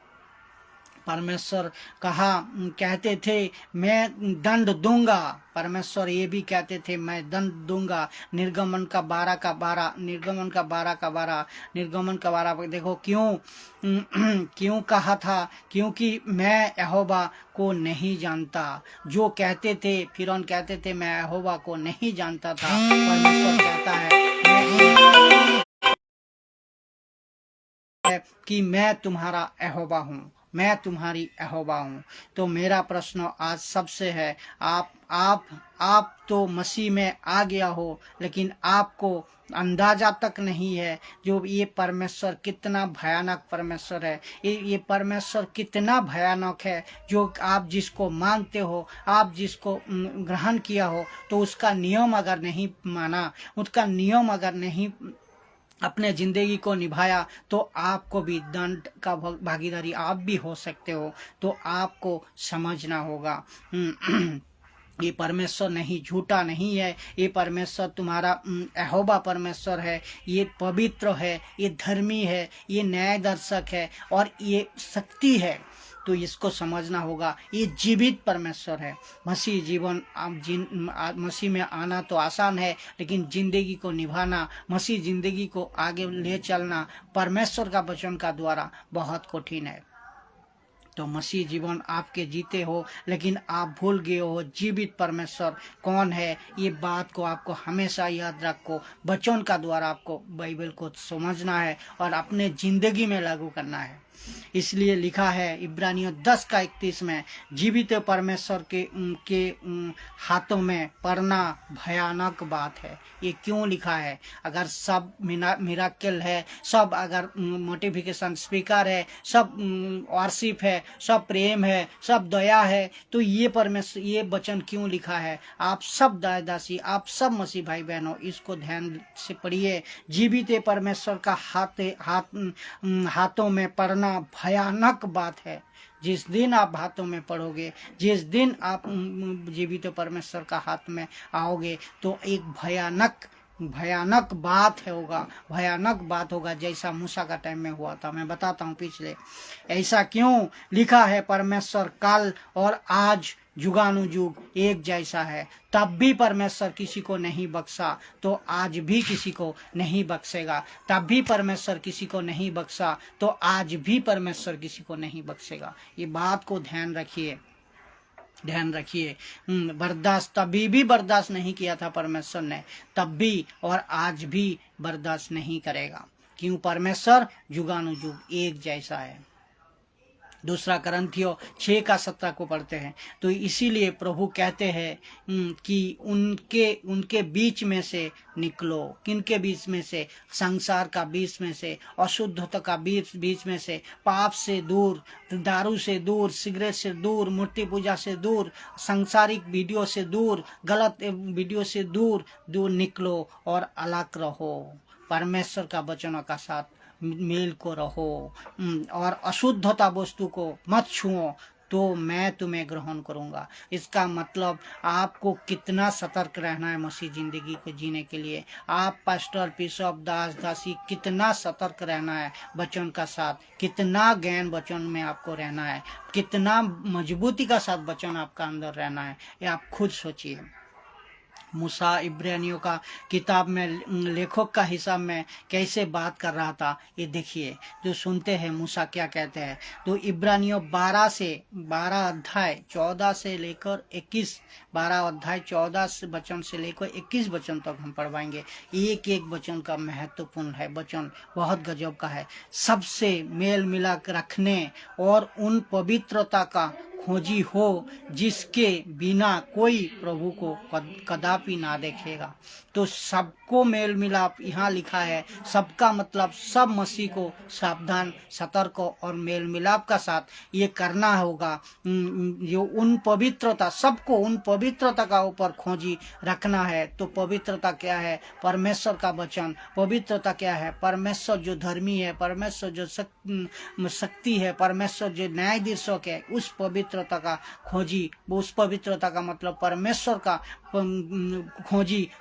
परमेश्वर कहते थे मैं दंड दूंगा, परमेश्वर ये भी कहते थे मैं दंड दूंगा। निर्गमन का 12 देखो क्यों कहा था, क्योंकि मैं यहोवा को नहीं जानता। जो कहते थे, फिरौन कहते थे मैं यहोवा को नहीं जानता था, परमेश्वर कहता है कि मैं तुम्हारा यहोवा हूँ, मैं तुम्हारी यहोवा हूँ। तो मेरा प्रश्न आज सबसे है, आप तो मसीह में आ गया हो, लेकिन आपको अंदाजा तक नहीं है जो ये परमेश्वर कितना भयानक परमेश्वर है। ये परमेश्वर कितना भयानक है, जो आप जिसको मानते हो, आप जिसको ग्रहण किया हो, तो उसका नियम अगर नहीं माना, उसका नियम अगर नहीं अपने जिंदगी को निभाया, तो आपको भी दंड का भागीदारी आप भी हो सकते हो। तो आपको समझना होगा ये परमेश्वर नहीं, झूठा नहीं है। ये परमेश्वर तुम्हारा यहोवा परमेश्वर है। ये पवित्र है, ये धर्मी है, ये न्यायदर्शक है, और ये शक्ति है। तो इसको समझना होगा, ये जीवित परमेश्वर है। मसीह में आना तो आसान है, लेकिन जिंदगी को निभाना, मसीह जिंदगी को आगे ले चलना परमेश्वर का वचन का द्वारा बहुत कठिन है। तो मसीह जीवन आपके जीते हो, लेकिन आप भूल गए हो जीवित परमेश्वर कौन है। ये बात को आपको हमेशा याद रखो, वचन का द्वारा आपको बाइबल को समझना है और अपने जिंदगी में लागू करना है। इसलिए लिखा है इब्रानियों 10:31 में, जीवित परमेश्वर के हाथों में पड़ना भयानक बात है। ये क्यों लिखा है? अगर सब मिराकल है, सब अगर मोटिफिकेशन स्पीकर है, सब वर्शिप है, सब प्रेम है, सब दया है, तो ये परमेश्वर, ये वचन क्यों लिखा है? आप सब दासी, आप सब मसीह भाई बहनों, इसको ध्यान से पढ़िए। जीवित परमेश्वर का हाथों में पड़ना भयानक बात है। जिस दिन आप हाथों में पड़ोगे, जिस दिन आप जीवित परमेश्वर का हाथ में आओगे, तो एक भयानक बात होगा, जैसा मूसा का टाइम में हुआ था। मैं बताता हूँ पिछले। ऐसा क्यों लिखा है? परमेश्वर कल और आज जुगानुजुग एक जैसा है। तब भी परमेश्वर किसी को नहीं बख्शा, तो आज भी किसी को नहीं बख्शेगा। तब भी परमेश्वर किसी को नहीं बख्शा, तो आज भी परमेश्वर किसी को नहीं बख्शेगा। ये बात को ध्यान रखिए। बर्दाश्त तभी भी बर्दाश्त नहीं किया था परमेश्वर ने, तब भी और आज भी बर्दाश्त नहीं करेगा। क्यों? परमेश्वर जुगानुजुग एक जैसा है। दूसरा करंथियों 6:17 को पढ़ते हैं, तो इसीलिए प्रभु कहते हैं कि उनके बीच में से निकलो। किनके बीच में से? संसार का बीच में से, अशुद्धता का बीच में से, पाप से दूर, दारू से दूर, सिगरेट से दूर, मूर्ति पूजा से दूर, सांसारिक वीडियो से दूर, गलत वीडियो से दूर निकलो और अलग रहो। परमेश्वर का वचनों का साथ मेल को रहो और अशुद्धता वस्तु को मत छुओ, तो मैं तुम्हें ग्रहण करूंगा। इसका मतलब आपको कितना सतर्क रहना है मसीह जिंदगी को जीने के लिए। आप पास्टर, बिशप, दासी कितना सतर्क रहना है वचन का साथ, कितना ज्ञान वचन में आपको रहना है, कितना मजबूती का साथ वचन आपका अंदर रहना है, ये आप खुद सोचिए। मूसा इब्रानियों का किताब में लेखक का हिसाब में कैसे बात कर रहा था, ये देखिए। जो सुनते हैं मूसा क्या कहते हैं। तो इब्रानियों 12 अध्याय 14 से लेकर 21, 12 अध्याय 14 वचन से लेकर 21 वचन तक हम पढ़वाएंगे। एक एक वचन का महत्वपूर्ण है, वचन बहुत गजब का है। सबसे मेल मिलाप रखने और उन पवित्रता का खोजी हो जिसके बिना कोई प्रभु को कदापि ना देखेगा। तो सबको मेल मिलाप यहाँ लिखा है। सबका मतलब सब मसीह को सावधान, सतर्क और मेल मिलाप का साथ ये करना होगा। जो उन पवित्रता, सबको उन पवित्रता का ऊपर खोजी रखना है। तो पवित्रता क्या है? परमेश्वर का वचन। पवित्रता क्या है? परमेश्वर जो धर्मी है, परमेश्वर जो शक्ति है, परमेश्वर जो न्यायाधीशक है, उस पवित्रता का खोजी। उस पवित्रता का मतलब परमेश्वर का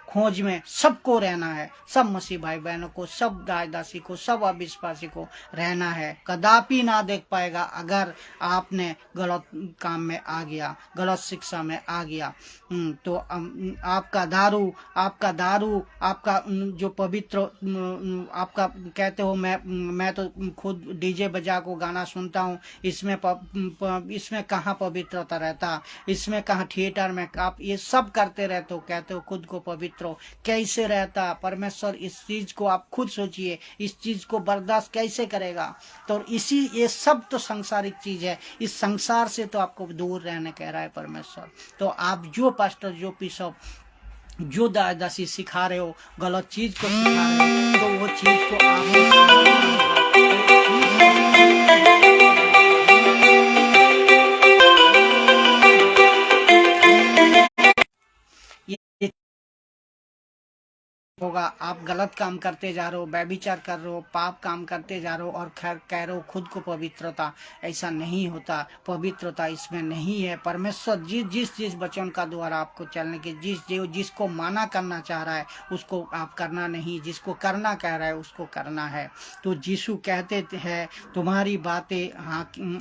खोज में सबको रहना है। सब मसीह भाई बहनों को, सब दासी को, सब अविश्वासी को रहना है। कदापि ना देख पाएगा अगर आपने गलत काम में आ गया, गलत शिक्षा में आ गया। तो आपका दारू, आपका जो पवित्र, आपका कहते हो मैं तो खुद डीजे बजा को गाना सुनता हूँ, इसमें कहाँ पवित्रता रहता, इसमें कहाँ थिएटर में आप ये सब करते रहते हो, कहते हो खुद को पवित्र हो, कैसे रहता परमेश्वर? इस चीज को आप खुद सोचिए, इस चीज को बर्दाश्त कैसे करेगा? तो ये सब तो सांसारिक चीज है। इस संसार से तो आपको दूर रहने कह रहा है परमेश्वर। तो आप जो पास्टर, जो बिशप, जो दासी सिखा रहे हो, गलत चीज को सिखा रहे हो, तो वो चीज को आप होगा। आप गलत काम करते जा रहे हो, व्यभिचार कर रहे हो, पाप काम करते जा रहे हो और खैर कह रहे हो खुद को पवित्रता। ऐसा नहीं होता, पवित्रता इसमें नहीं है। परमेश्वर जिस वचन का द्वारा आपको चलने के, जिसको माना करना चाह रहा है उसको आप करना नहीं, जिसको करना कह रहा है उसको करना है। तो यीशु कहते हैं तुम्हारी बातें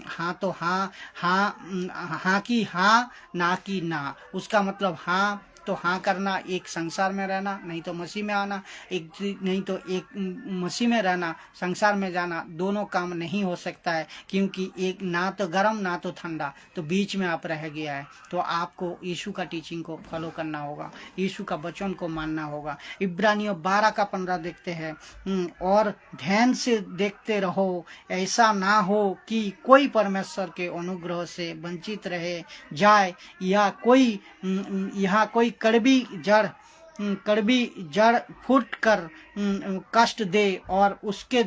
हाँ तो हाँ, हाँ की हाँ, ना की ना। उसका मतलब हाँ तो हाँ करना, एक संसार में रहना, नहीं तो मसीह में आना, नहीं तो एक मसीह में रहना, संसार में जाना। दोनों काम नहीं हो सकता है, क्योंकि एक ना तो गर्म ना तो ठंडा, तो बीच में आप रह गया है। तो आपको यीशु का टीचिंग को फॉलो करना होगा, यीशु का वचन को मानना होगा। इब्रानियों 12 का 15 देखते हैं, और ध्यान से देखते रहो, ऐसा ना हो कि कोई परमेश्वर के अनुग्रह से वंचित रहे जाए, या कोई कड़वी जड़ फूट कर कष्ट दे और उसके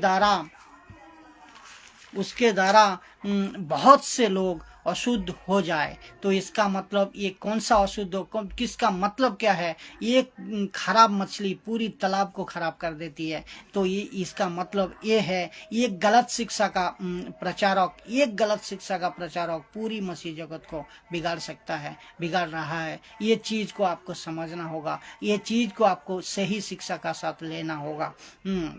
द्वारा बहुत से लोग अशुद्ध हो जाए। तो इसका मतलब ये कौन सा अशुद्ध हो, किसका मतलब क्या है? एक खराब मछली पूरी तालाब को खराब कर देती है। तो ये इसका मतलब ये है, एक गलत शिक्षा का प्रचारक पूरी मसीह जगत को बिगाड़ सकता है, बिगाड़ रहा है। ये चीज को आपको समझना होगा, ये चीज को आपको सही शिक्षा का साथ लेना होगा।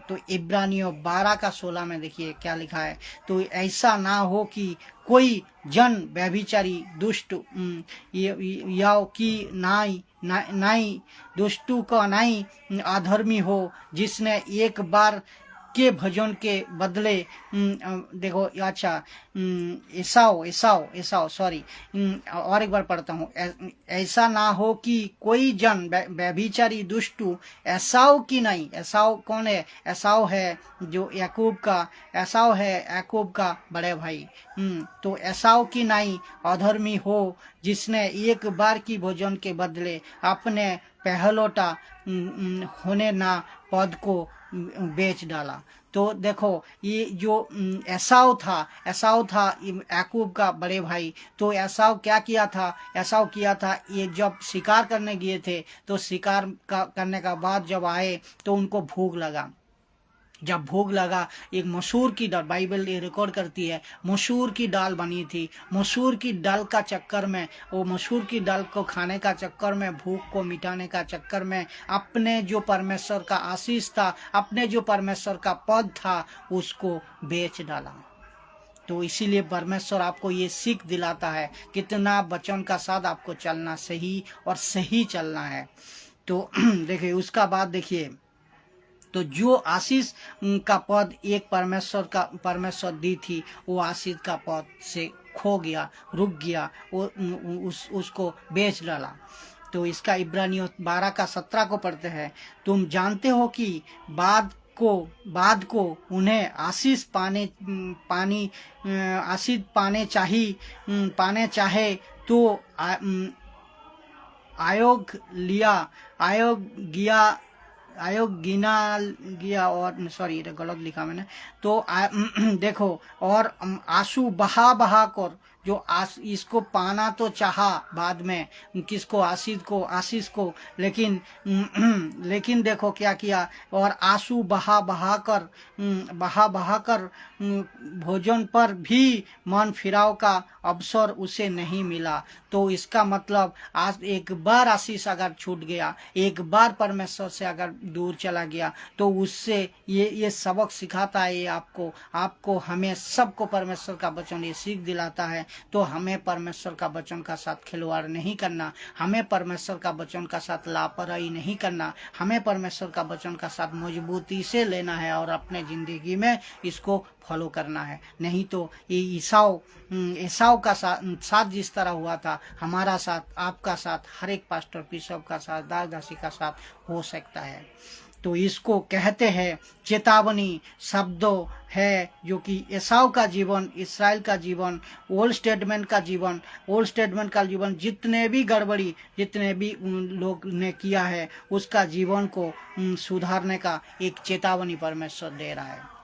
तो इब्रानियों 12 का 16 में देखिए क्या लिखा है। तो ऐसा ना हो कि कोई जन व्यभिचारी, दुष्ट या कि नाई दुष्टु का नाई अधर्मी हो, जिसने एक बार के भजन के बदले देखो अच्छा, एसाव सॉरी, और एक बार पढ़ता हूँ। ऐसा ना हो कि कोई जन व्यभिचारी दुष्टु एसाव की नहीं। एसाव कौन है? एसाव है जो याकूब का बड़े भाई। तो एसाव की नहीं अधर्मी हो, जिसने एक बार की भोजन के बदले अपने पहलोटा होने ना पद को बेच डाला। तो देखो ये जो एसाव था याकूब का बड़े भाई। तो एसाव क्या किया था? ये जब शिकार करने गए थे, तो शिकार करने का बाद जब आए तो उनको भूख लगा। जब भूख लगा, एक मसूर की दाल, बाइबल ये रिकॉर्ड करती है, मसूर की दाल बनी थी। मसूर की दाल का चक्कर में, वो मसूर की दाल को खाने का चक्कर में, भूख को मिटाने का चक्कर में, अपने जो परमेश्वर का आशीष था, अपने जो परमेश्वर का पद था, उसको बेच डाला। तो इसीलिए परमेश्वर आपको ये सीख दिलाता है कितना वचन का साथ आपको चलना सही और सही चलना है। तो देखिए उसका बाद देखिए, तो जो आशीष का पद एक परमेश्वर दी थी, वो आशीष का पद से खो गया, रुक गया, वो उसको बेच डाला। तो इसका इब्रानियों 12 का 17 को पढ़ते हैं, तुम जानते हो कि बाद को उन्हें आशीष पाने चाहे तो आयोग गिना गया, और सॉरी गलत लिखा मैंने, तो देखो, और आंसू बहा कर जो इसको पाना तो चाहा बाद में, किसको, आशीष को, लेकिन देखो क्या किया, और आंसू बहा कर भोजन पर भी मन फिराव का अवसर उसे नहीं मिला। तो इसका मतलब आज एक बार आशीष अगर छूट गया, एक बार परमेश्वर से अगर दूर चला गया, तो उससे ये सबक सिखाता है, ये आपको हमें सबको परमेश्वर का वचन ये सीख दिलाता है। तो हमें परमेश्वर का वचन का साथ खिलवाड़ नहीं करना, हमें परमेश्वर का वचन का साथ लापरवाही नहीं करना, हमें परमेश्वर का वचन का साथ मजबूती से लेना है और अपने जिंदगी में इसको फॉलो करना है। नहीं तो ये ईसाव का साथ जिस तरह हुआ था, हमारा साथ, आपका साथ, हर एक पास्टर बिशप का साथ, दासी का साथ हो सकता है। तो इसको कहते हैं चेतावनी शब्दों है, जो कि एसाव का जीवन, इसराइल का जीवन, ओल्ड स्टेटमेंट का जीवन जितने भी गड़बड़ी, जितने भी लोग ने किया है, उसका जीवन को सुधारने का एक चेतावनी परमेश्वर दे रहा है।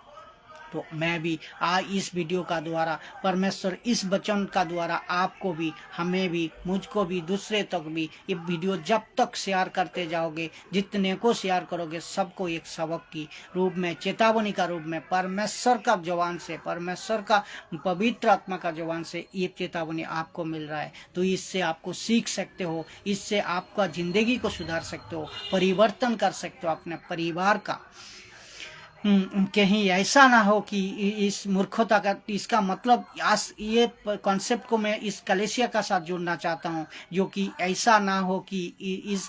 तो मैं भी आज इस वीडियो का द्वारा, परमेश्वर इस वचन का द्वारा आपको भी, हमें भी, मुझको भी, दूसरे तक भी, ये वीडियो जब तक शेयर करते जाओगे, जितने को शेयर करोगे, सबको एक सबक की रूप में, चेतावनी का रूप में, परमेश्वर का जवान से, परमेश्वर का पवित्र आत्मा का जवान से ये चेतावनी आपको मिल रहा है। तो इससे आपको सीख सकते हो, इससे आपका जिंदगी को सुधार सकते हो, परिवर्तन कर सकते हो अपने परिवार का। कहीं ऐसा ना हो कि इस मूर्खता का, इसका मतलब ये कॉन्सेप्ट को मैं इस कलेसिया का साथ जोड़ना चाहता हूँ, जो कि ऐसा ना हो कि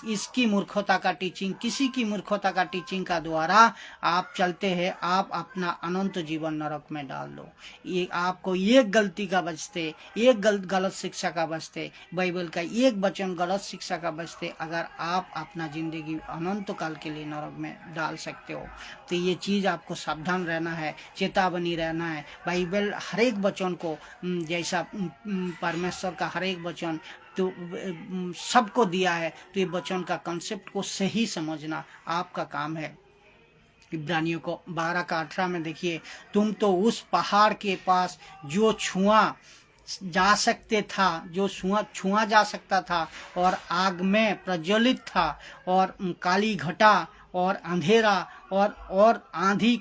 इसकी मूर्खता का टीचिंग, किसी की मूर्खता का टीचिंग का द्वारा आप चलते हैं, आप अपना अनंत जीवन नरक में डाल दो। ये आपको एक गलती का बचते, एक गलत शिक्षा का बचते, बाइबल का एक वचन गलत शिक्षा का बचते, अगर आप अपना जिंदगी अनंत काल के लिए नरक में डाल सकते हो। तो ये चीज़ आपको सावधान रहना है, चेतावनी रहना है। बाइबल हर एक वचन को, जैसा परमेश्वर का हर एक वचन तो सबको दिया है, तो ये वचन का कॉन्सेप्ट को सही समझना आपका काम है। इब्रानियों को 12 का 18 में देखिए, तुम तो उस पहाड़ के पास जो छुआ जा सकता था और आग में प्रज्वलित था, और काली घटा और अंधेरा और आंधी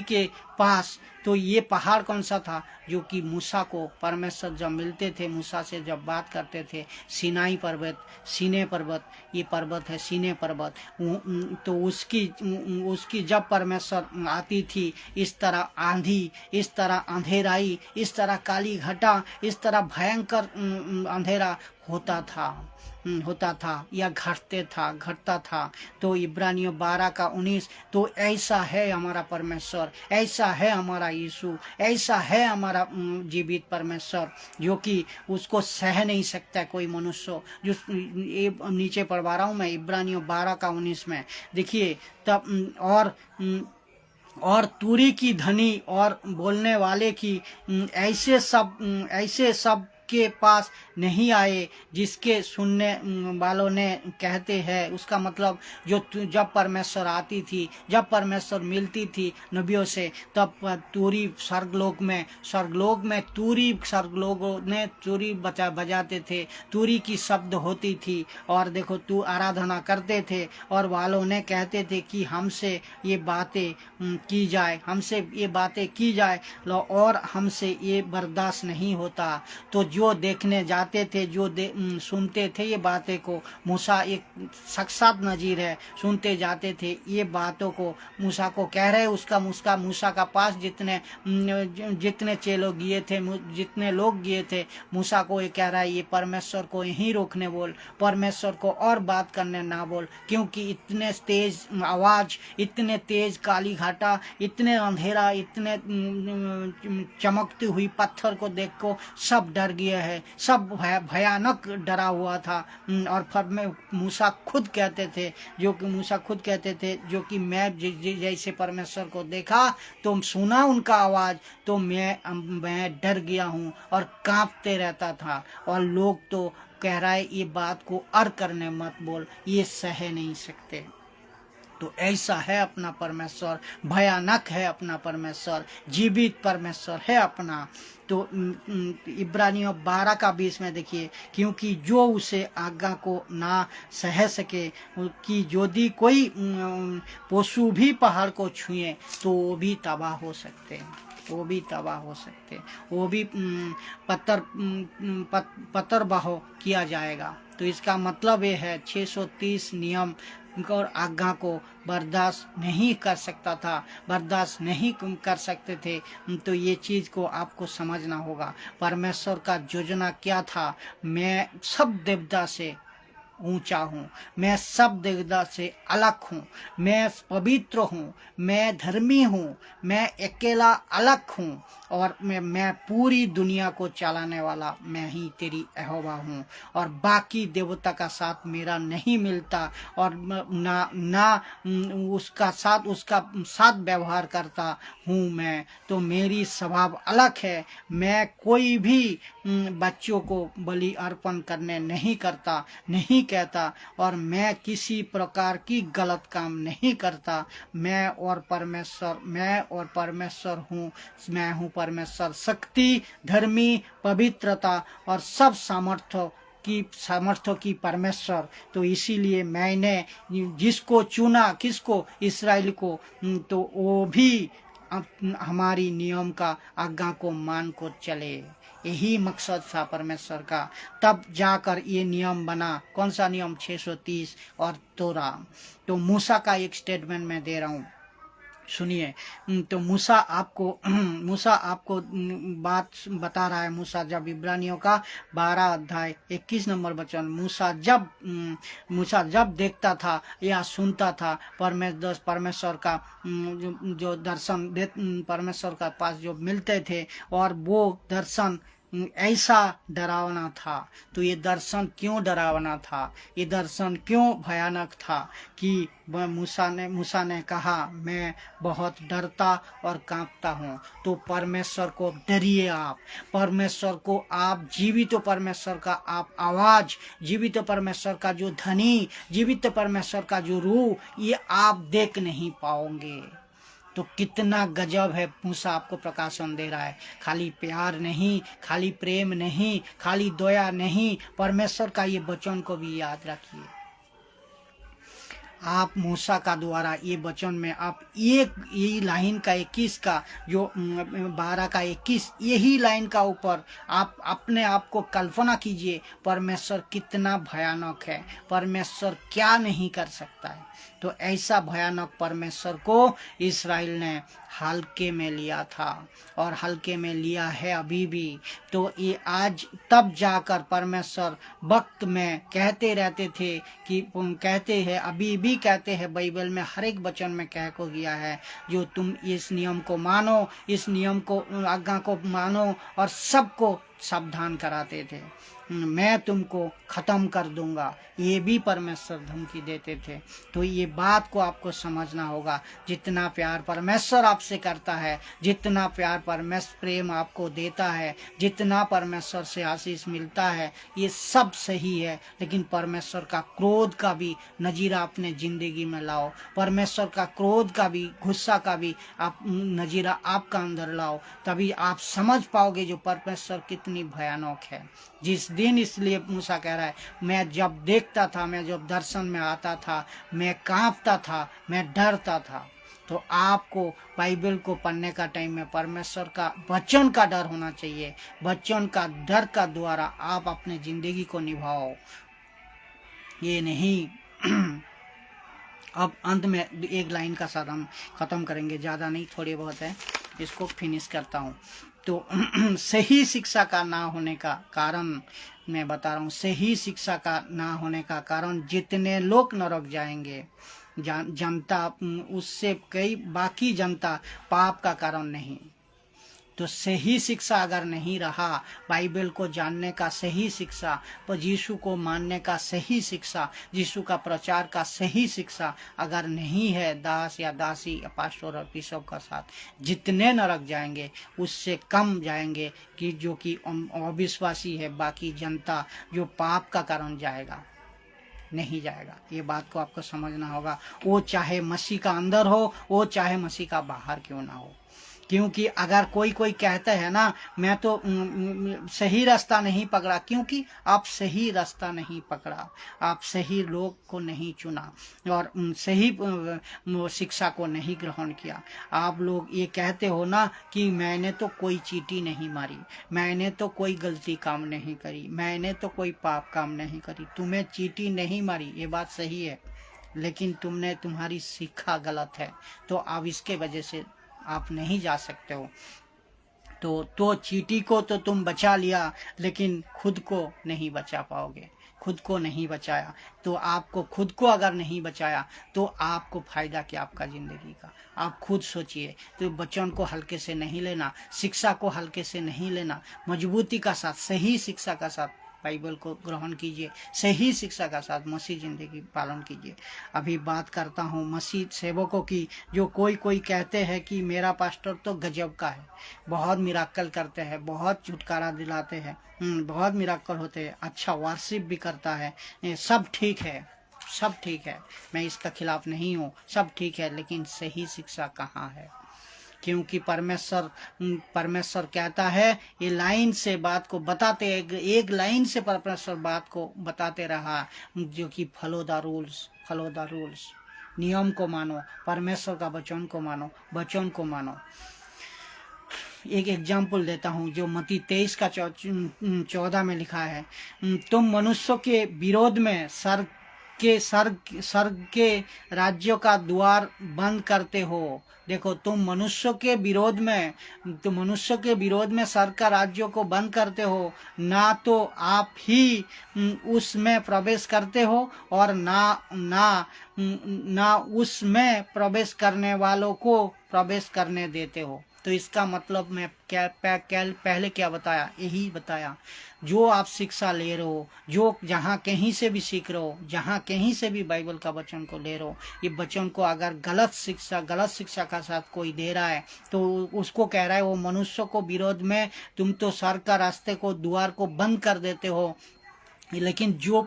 के पास, तो ये पहाड़ कौन सा था? जो कि मूसा को परमेश्वर जब मिलते थे, मूसा से जब बात करते थे, सीने पर्वत, ये पर्वत है सीने पर्वत, तो उसकी जब परमेश्वर आती थी, इस तरह आंधी, इस तरह अंधेराई, इस तरह काली घटा, इस तरह भयंकर अंधेरा होता था या घटता था। तो इब्रानियों 12 का 19, तो ऐसा है हमारा परमेश्वर, ऐसा है हमारा यीशु, ऐसा है हमारा जीवित परमेश्वर, जो कि उसको सह नहीं सकता कोई मनुष्य। जो ये नीचे पढ़वा रहा हूँ मैं, इब्रानियों 12 का 19 में देखिए, तब और तुरी की धनी और बोलने वाले की ऐसे सब के पास नहीं आए, जिसके सुनने वालों ने कहते हैं। उसका मतलब जब परमेश्वर आती थी, जब परमेश्वर मिलती थी नबियों से, तब तुरी स्वर्गलोक में स्वर्गलोकों ने तुरी बजाते थे, तुरी की शब्द होती थी, और देखो तू आराधना करते थे, और वालों ने कहते थे कि हमसे ये बातें की जाए, और हमसे ये बर्दाश्त नहीं होता। तो जो देखने जाते थे, जो सुनते थे ये बातें को, मूसा एक साक्षात नजीर है, सुनते जाते थे ये बातों को, मूसा को कह रहे उसका मूसा का पास जितने चेलो गए थे, जितने लोग गए थे, मूसा को ये कह रहा है ये परमेश्वर को यहीं रोकने बोल, परमेश्वर को और बात करने ना बोल, क्योंकि इतने तेज आवाज, इतने तेज काली घाटा, इतने अंधेरा, इतने चमकती हुई पत्थर को देख को सब डर गया है, सब भयानक डरा हुआ था। और फिर में मूसा खुद कहते थे, जो कि मैं जैसे परमेश्वर को देखा तो सुना उनका आवाज तो मैं डर गया हूँ और कांपते रहता था। और लोग तो कह रहा है ये बात को और करने मत बोल, ये सह नहीं सकते। तो ऐसा है अपना परमेश्वर, भयानक है अपना परमेश्वर, जीवित परमेश्वर है अपना। तो इब्रानियों 12:20 में देखिए, क्योंकि जो उसे आज्ञा को ना सह सके कि यदि कोई पशु भी पहाड़ को छुए तो वो भी तबाह हो सकते हैं, वो भी तबाह हो सकते, वो भी पत्थर बहो किया जाएगा। तो इसका मतलब ये है 630 नियम और आज्ञा को बर्दाश्त नहीं कर सकता था, बर्दाश्त नहीं कर सकते थे। तो ये चीज़ को आपको समझना होगा, परमेश्वर का योजना क्या था। मैं सब देवता से ऊंचा हूँ, मैं सब देवता से अलग हूँ, मैं पवित्र हूँ, मैं धर्मी हूँ, मैं अकेला अलग हूँ, और मैं पूरी दुनिया को चलाने वाला मैं ही तेरी यहोवा हूँ, और बाकी देवता का साथ मेरा नहीं मिलता, और ना उसका साथ व्यवहार करता हूँ मैं। तो मेरी स्वभाव अलग है, मैं कोई भी बच्चों को बलि अर्पण करने नहीं करता, नहीं कहता, और मैं किसी प्रकार की गलत काम नहीं करता। मैं और परमेश्वर हूँ, मैं हूँ परमेश्वर, शक्ति, धर्मी, पवित्रता और सब सामर्थ्य की परमेश्वर। तो इसीलिए मैंने जिसको चुना, किसको, इस्राएल को, तो वो भी हमारी नियम का आज्ञा को मान को चले, यही मकसद था परमेश्वर का। तब जाकर ये नियम बना। कौन सा नियम? 630 और तोरा। तो मूसा का एक स्टेटमेंट मैं दे रहा हूँ, सुनिए। तो मूसा आपको बात बता रहा है। मूसा जब इब्रानियों का 12:21 मूसा जब देखता था या सुनता था परमेश्वर का जो दर्शन परमेश्वर का पास जो मिलते थे, और वो दर्शन ऐसा डरावना था। तो ये दर्शन क्यों डरावना था, ये दर्शन क्यों भयानक था कि मूसा ने कहा मैं बहुत डरता और कांपता हूँ। तो परमेश्वर को डरिए आप, परमेश्वर को आप जीवित परमेश्वर का आप आवाज, जीवित परमेश्वर का जो ध्वनि, जीवित परमेश्वर का जो रूह, ये आप देख नहीं पाओगे। तो कितना गजब है। मूसा आपको प्रकाशन दे रहा है, खाली प्यार नहीं, खाली प्रेम नहीं, खाली दया नहीं, परमेश्वर का ये वचन को भी याद रखिए। आप मूसा का द्वारा ये वचन में आप यही लाइन का 21 का जो 12 का 21, यही लाइन का ऊपर आप अपने आप को कल्पना कीजिए, परमेश्वर कितना भयानक है, परमेश्वर क्या नहीं कर सकता है। तो ऐसा भयानक परमेश्वर को इस्राएल ने हल्के में लिया था और हल्के में लिया है अभी भी। तो ये आज तब जाकर परमेश्वर वक्त में कहते रहते थे कि कहते हैं, अभी भी कहते हैं, बाइबल में हर एक वचन में कह को गया है, जो तुम इस नियम को मानो, इस नियम को, आज्ञा को मानो और सबको सावधान कराते थे, मैं तुमको खत्म कर दूंगा, ये भी परमेश्वर धमकी देते थे। तो ये बात को आपको समझना होगा, जितना प्यार परमेश्वर आपसे करता है, जितना प्यार परमेश्वर प्रेम आपको देता है, जितना परमेश्वर से आशीष मिलता है, ये सब सही है। लेकिन परमेश्वर का क्रोध का भी नजीरा अपने जिंदगी में लाओ, परमेश्वर का क्रोध का भी, गुस्सा का भी आप नजीरा आपका अंदर लाओ, तभी आप समझ पाओगे जो परमेश्वर कितनी भयानक है। जिस दिन, इसलिए मूसा कह रहा है, मैं जब देखता था, मैं जब दर्शन में आता था, मैं कांपता था, मैं डरता था। तो आपको बाइबल को पढ़ने का टाइम में परमेश्वर का वचन का डर होना चाहिए। वचन का डर का द्वारा आप अपने जिंदगी को निभाओ, ये नहीं। अब अंत में एक लाइन का साथ हम ख़त्म करेंगे, ज़्यादा नहीं, थोड़ी बहुत है, इसको फिनिश करता हूँ। तो सही शिक्षा का ना होने का कारण मैं बता रहा हूँ, सही शिक्षा का ना होने का कारण जितने लोग नरक जाएंगे, जनता उससे कई बाकी जनता पाप का कारण नहीं। तो सही शिक्षा अगर नहीं रहा, बाइबल को जानने का सही शिक्षा, पर यीशु को मानने का सही शिक्षा, यीशु का प्रचार का सही शिक्षा अगर नहीं है, दास या दासी या पास्टर और बिशप का साथ, जितने नरक जाएंगे उससे कम जाएंगे कि जो कि अविश्वासी है, बाकी जनता जो पाप का कारण जाएगा, नहीं जाएगा। ये बात को आपको समझना होगा, वो चाहे मसीह का अंदर हो, वो चाहे मसीह का बाहर क्यों ना हो। क्योंकि अगर कोई कहता है ना, मैं तो सही रास्ता नहीं पकड़ा, क्योंकि आप सही रास्ता नहीं पकड़ा, आप सही लोग को नहीं चुना और सही शिक्षा को नहीं ग्रहण किया। आप लोग ये कहते हो ना कि मैंने तो कोई चींटी नहीं मारी, मैंने तो कोई गलती काम नहीं करी, मैंने तो कोई पाप काम नहीं करी। तुम्हें चींटी नहीं मारी, ये बात सही है, लेकिन तुम्हारी शिक्षा गलत है, तो अब इसके वजह से आप नहीं जा सकते हो। तो चींटी को तो तुम बचा लिया, लेकिन खुद को नहीं बचा पाओगे। खुद को नहीं बचाया तो आपको, खुद को अगर नहीं बचाया तो आपको फायदा क्या आपका जिंदगी का, आप खुद सोचिए। तो बच्चों को हल्के से नहीं लेना, शिक्षा को हल्के से नहीं लेना, मजबूती का साथ, सही शिक्षा का साथ बाइबल को ग्रहण कीजिए, सही शिक्षा का साथ मसीह जिंदगी पालन कीजिए। अभी बात करता हूँ मसीह सेवकों की, जो कोई कहते हैं कि मेरा पास्टर तो गजब का है, बहुत मिराकल करते हैं, बहुत छुटकारा दिलाते हैं, बहुत मिराकल होते हैं, अच्छा वर्शिप भी करता है, सब ठीक है, सब ठीक है, मैं इसका खिलाफ नहीं हूँ, सब ठीक है, लेकिन सही शिक्षा कहाँ है? क्योंकि परमेश्वर कहता है, ये लाइन से बात को बताते, एक लाइन से परमेश्वर बात को बताते रहा, जो कि फॉलो द रूल्स, नियम को मानो, परमेश्वर का वचन को मानो, वचन को मानो। एक एग्जाम्पल देता हूँ, जो मत्ती 23 का 14 में लिखा है, तुम मनुष्यों के विरोध में स्वर्ग के राज्यों का द्वार बंद करते हो। देखो, तुम मनुष्यों के विरोध में स्वर्ग का राज्यों को बंद करते हो, ना तो आप ही उसमें प्रवेश करते हो और ना उसमें प्रवेश करने वालों को प्रवेश करने देते हो। तो इसका मतलब मैं पहले क्या बताया, यही बताया, जो आप शिक्षा ले रहे हो, जो जहाँ कहीं से भी सीख रहे हो, जहाँ कहीं से भी बाइबल का वचन को ले रहे हो, ये वचन को अगर गलत शिक्षा का साथ कोई दे रहा है, तो उसको कह रहा है वो मनुष्य को विरोध में तुम तो स्वर्ग का रास्ते को, द्वार को बंद कर देते हो। लेकिन जो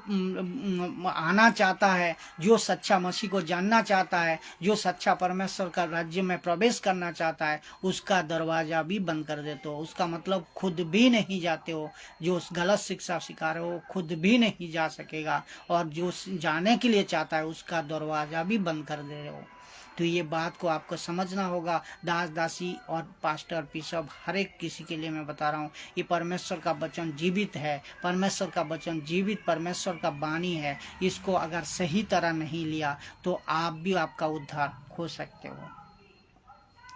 आना चाहता है, जो सच्चा मसीह को जानना चाहता है, जो सच्चा परमेश्वर का राज्य में प्रवेश करना चाहता है, उसका दरवाज़ा भी बंद कर देते हो। उसका मतलब खुद भी नहीं जाते हो, जो गलत शिक्षा सिखा रहे हो खुद भी नहीं जा सकेगा, और जो जाने के लिए चाहता है उसका दरवाज़ा भी बंद कर दे रहे हो। तो ये बात को आपको समझना होगा। दास दासी और पास्टर बिशप हर एक किसी के लिए मैं बता रहा हूँ, ये परमेश्वर का वचन जीवित है, परमेश्वर का वचन जीवित परमेश्वर का वाणी है। इसको अगर सही तरह नहीं लिया तो आप भी आपका उद्धार खो सकते हो।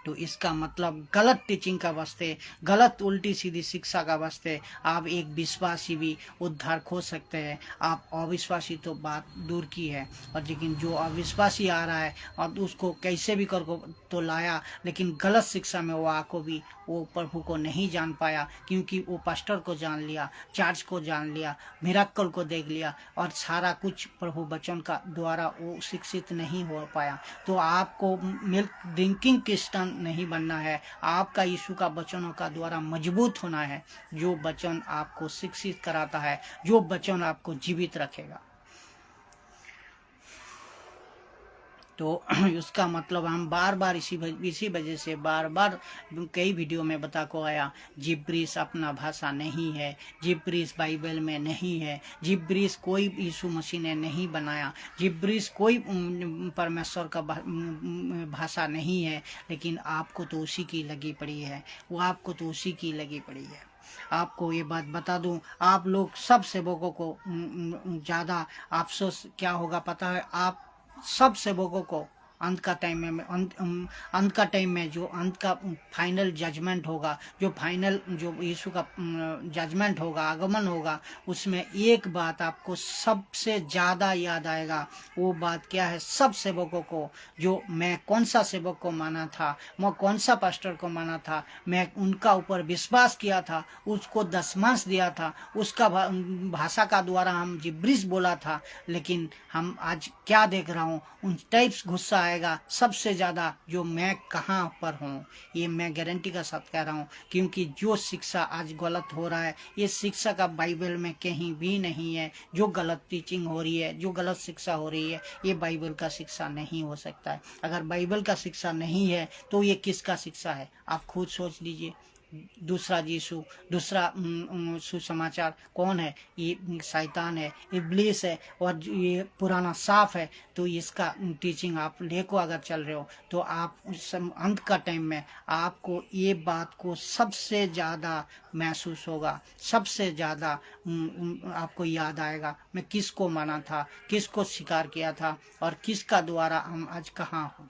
तो इसका मतलब गलत टीचिंग का वास्ते, गलत उल्टी सीधी शिक्षा का वास्ते आप एक विश्वासी भी उद्धार खो सकते हैं। आप अविश्वासी तो बात दूर की है, और लेकिन जो अविश्वासी आ रहा है और उसको कैसे भी कर तो लाया, लेकिन गलत शिक्षा में वो आको भी वो प्रभु को नहीं जान पाया, क्योंकि वो पास्टर को जान लिया, चर्च को जान लिया, मिराकल को देख लिया, और सारा कुछ प्रभु वचन का द्वारा वो शिक्षित नहीं हो पाया। तो आपको मिल्क ड्रिंकिंग क्रिश्चियन नहीं बनना है, आपका यीशु का वचनों का द्वारा मजबूत होना है, जो वचन आपको शिक्षित कराता है, जो वचन आपको जीवित रखेगा। तो उसका मतलब हम बार बार इसी वजह से बार बार कई वीडियो में बता को आया, जिब्रीस अपना भाषा नहीं है, जिब्रीस बाइबल में नहीं है, जिब्रीस कोई यीशु मसीह ने नहीं बनाया, जिब्रीस कोई परमेश्वर का भाषा नहीं है। लेकिन आपको तो उसी की लगी पड़ी है, वो आपको तो उसी की लगी पड़ी है। आपको ये बात बता दूं, आप लोग सब सेवकों को ज़्यादा अफसोस क्या होगा पता है? आप सब सेवकों को अंत का टाइम में अंत का टाइम में जो अंत का फाइनल जजमेंट होगा, जो फाइनल जो यीशु का जजमेंट होगा, आगमन होगा, उसमें एक बात आपको सबसे ज़्यादा याद आएगा। वो बात क्या है? सब सेवकों को, जो मैं कौन सा सेवक को माना था, मैं कौन सा पास्टर को माना था, मैं उनका ऊपर विश्वास किया था, उसको दशमांश दिया था, उसका भाषा का द्वारा हम जिब्रिस बोला था, लेकिन हम आज क्या देख रहा हूँ? उन टाइप्स गुस्सा आएगा सबसे ज़्यादा, जो मैं कहाँ पर हूँ। ये मैं गारंटी का साथ कह रहा हूँ, क्योंकि जो शिक्षा आज गलत हो रहा है, ये शिक्षा का बाइबल में कहीं भी नहीं है। जो गलत टीचिंग हो रही है, जो गलत शिक्षा हो रही है, ये बाइबल का शिक्षा नहीं हो सकता है। अगर बाइबल का शिक्षा नहीं है तो ये किसका शिक्षा है? आप खुद सोच लीजिए। दूसरा यीशु, दूसरा सुसमाचार कौन है? ये शैतान है, इब्लीस है, और ये पुराना साफ है। तो इसका टीचिंग आप लेको अगर चल रहे हो, तो आप अंत का टाइम में आपको ये बात को सबसे ज़्यादा महसूस होगा, सबसे ज़्यादा आपको याद आएगा, मैं किसको माना था, किसको स्वीकार किया था, और किसका द्वारा हम आज कहाँ हूँ।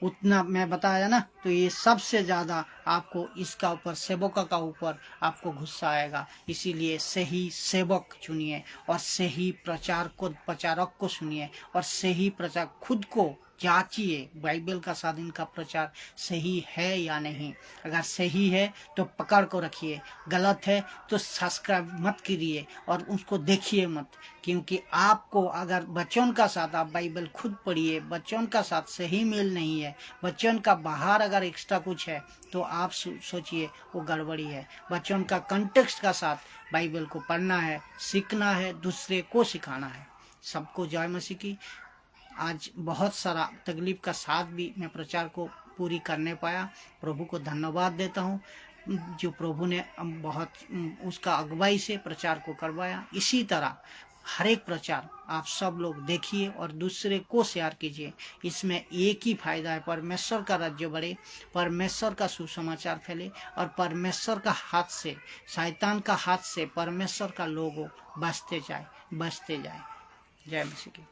उतना मैं बताया ना, तो ये सबसे ज़्यादा आपको इसका ऊपर, सेवकों का ऊपर आपको गुस्सा आएगा। इसीलिए सही सेवक चुनिए, और सही प्रचारक को सुनिए, और सही प्रचार खुद को जांचिए, बाइबल का साधन का प्रचार सही है या नहीं। अगर सही है तो पकड़ को रखिए, गलत है तो सब्सक्राइब मत कीजिए और उसको देखिए मत। क्योंकि आपको अगर बच्चों का साथ, आप बाइबल खुद पढ़िए, बच्चों का साथ सही मेल नहीं है, बच्चों का बाहर अगर एक्स्ट्रा कुछ है, तो आप सोचिए वो गड़बड़ी है। बच्चों का कंटेक्स्ट का साथ बाइबल को पढ़ना है, सीखना है, दूसरे को सिखाना है। सबको जय मसीह की। आज बहुत सारा तकलीफ का साथ भी मैं प्रचार को पूरी करने पाया। प्रभु को धन्यवाद देता हूँ, जो प्रभु ने बहुत उसका अगुवाई से प्रचार को करवाया। इसी तरह हर एक प्रचार आप सब लोग देखिए और दूसरे को शेयर कीजिए। इसमें एक ही फायदा है, परमेश्वर का राज्य बढ़े, परमेश्वर का सुसमाचार फैले, और परमेश्वर का हाथ से, शैतान का हाथ से परमेश्वर का लोगो बचते जाए, बचते जाए। जय मसीह की।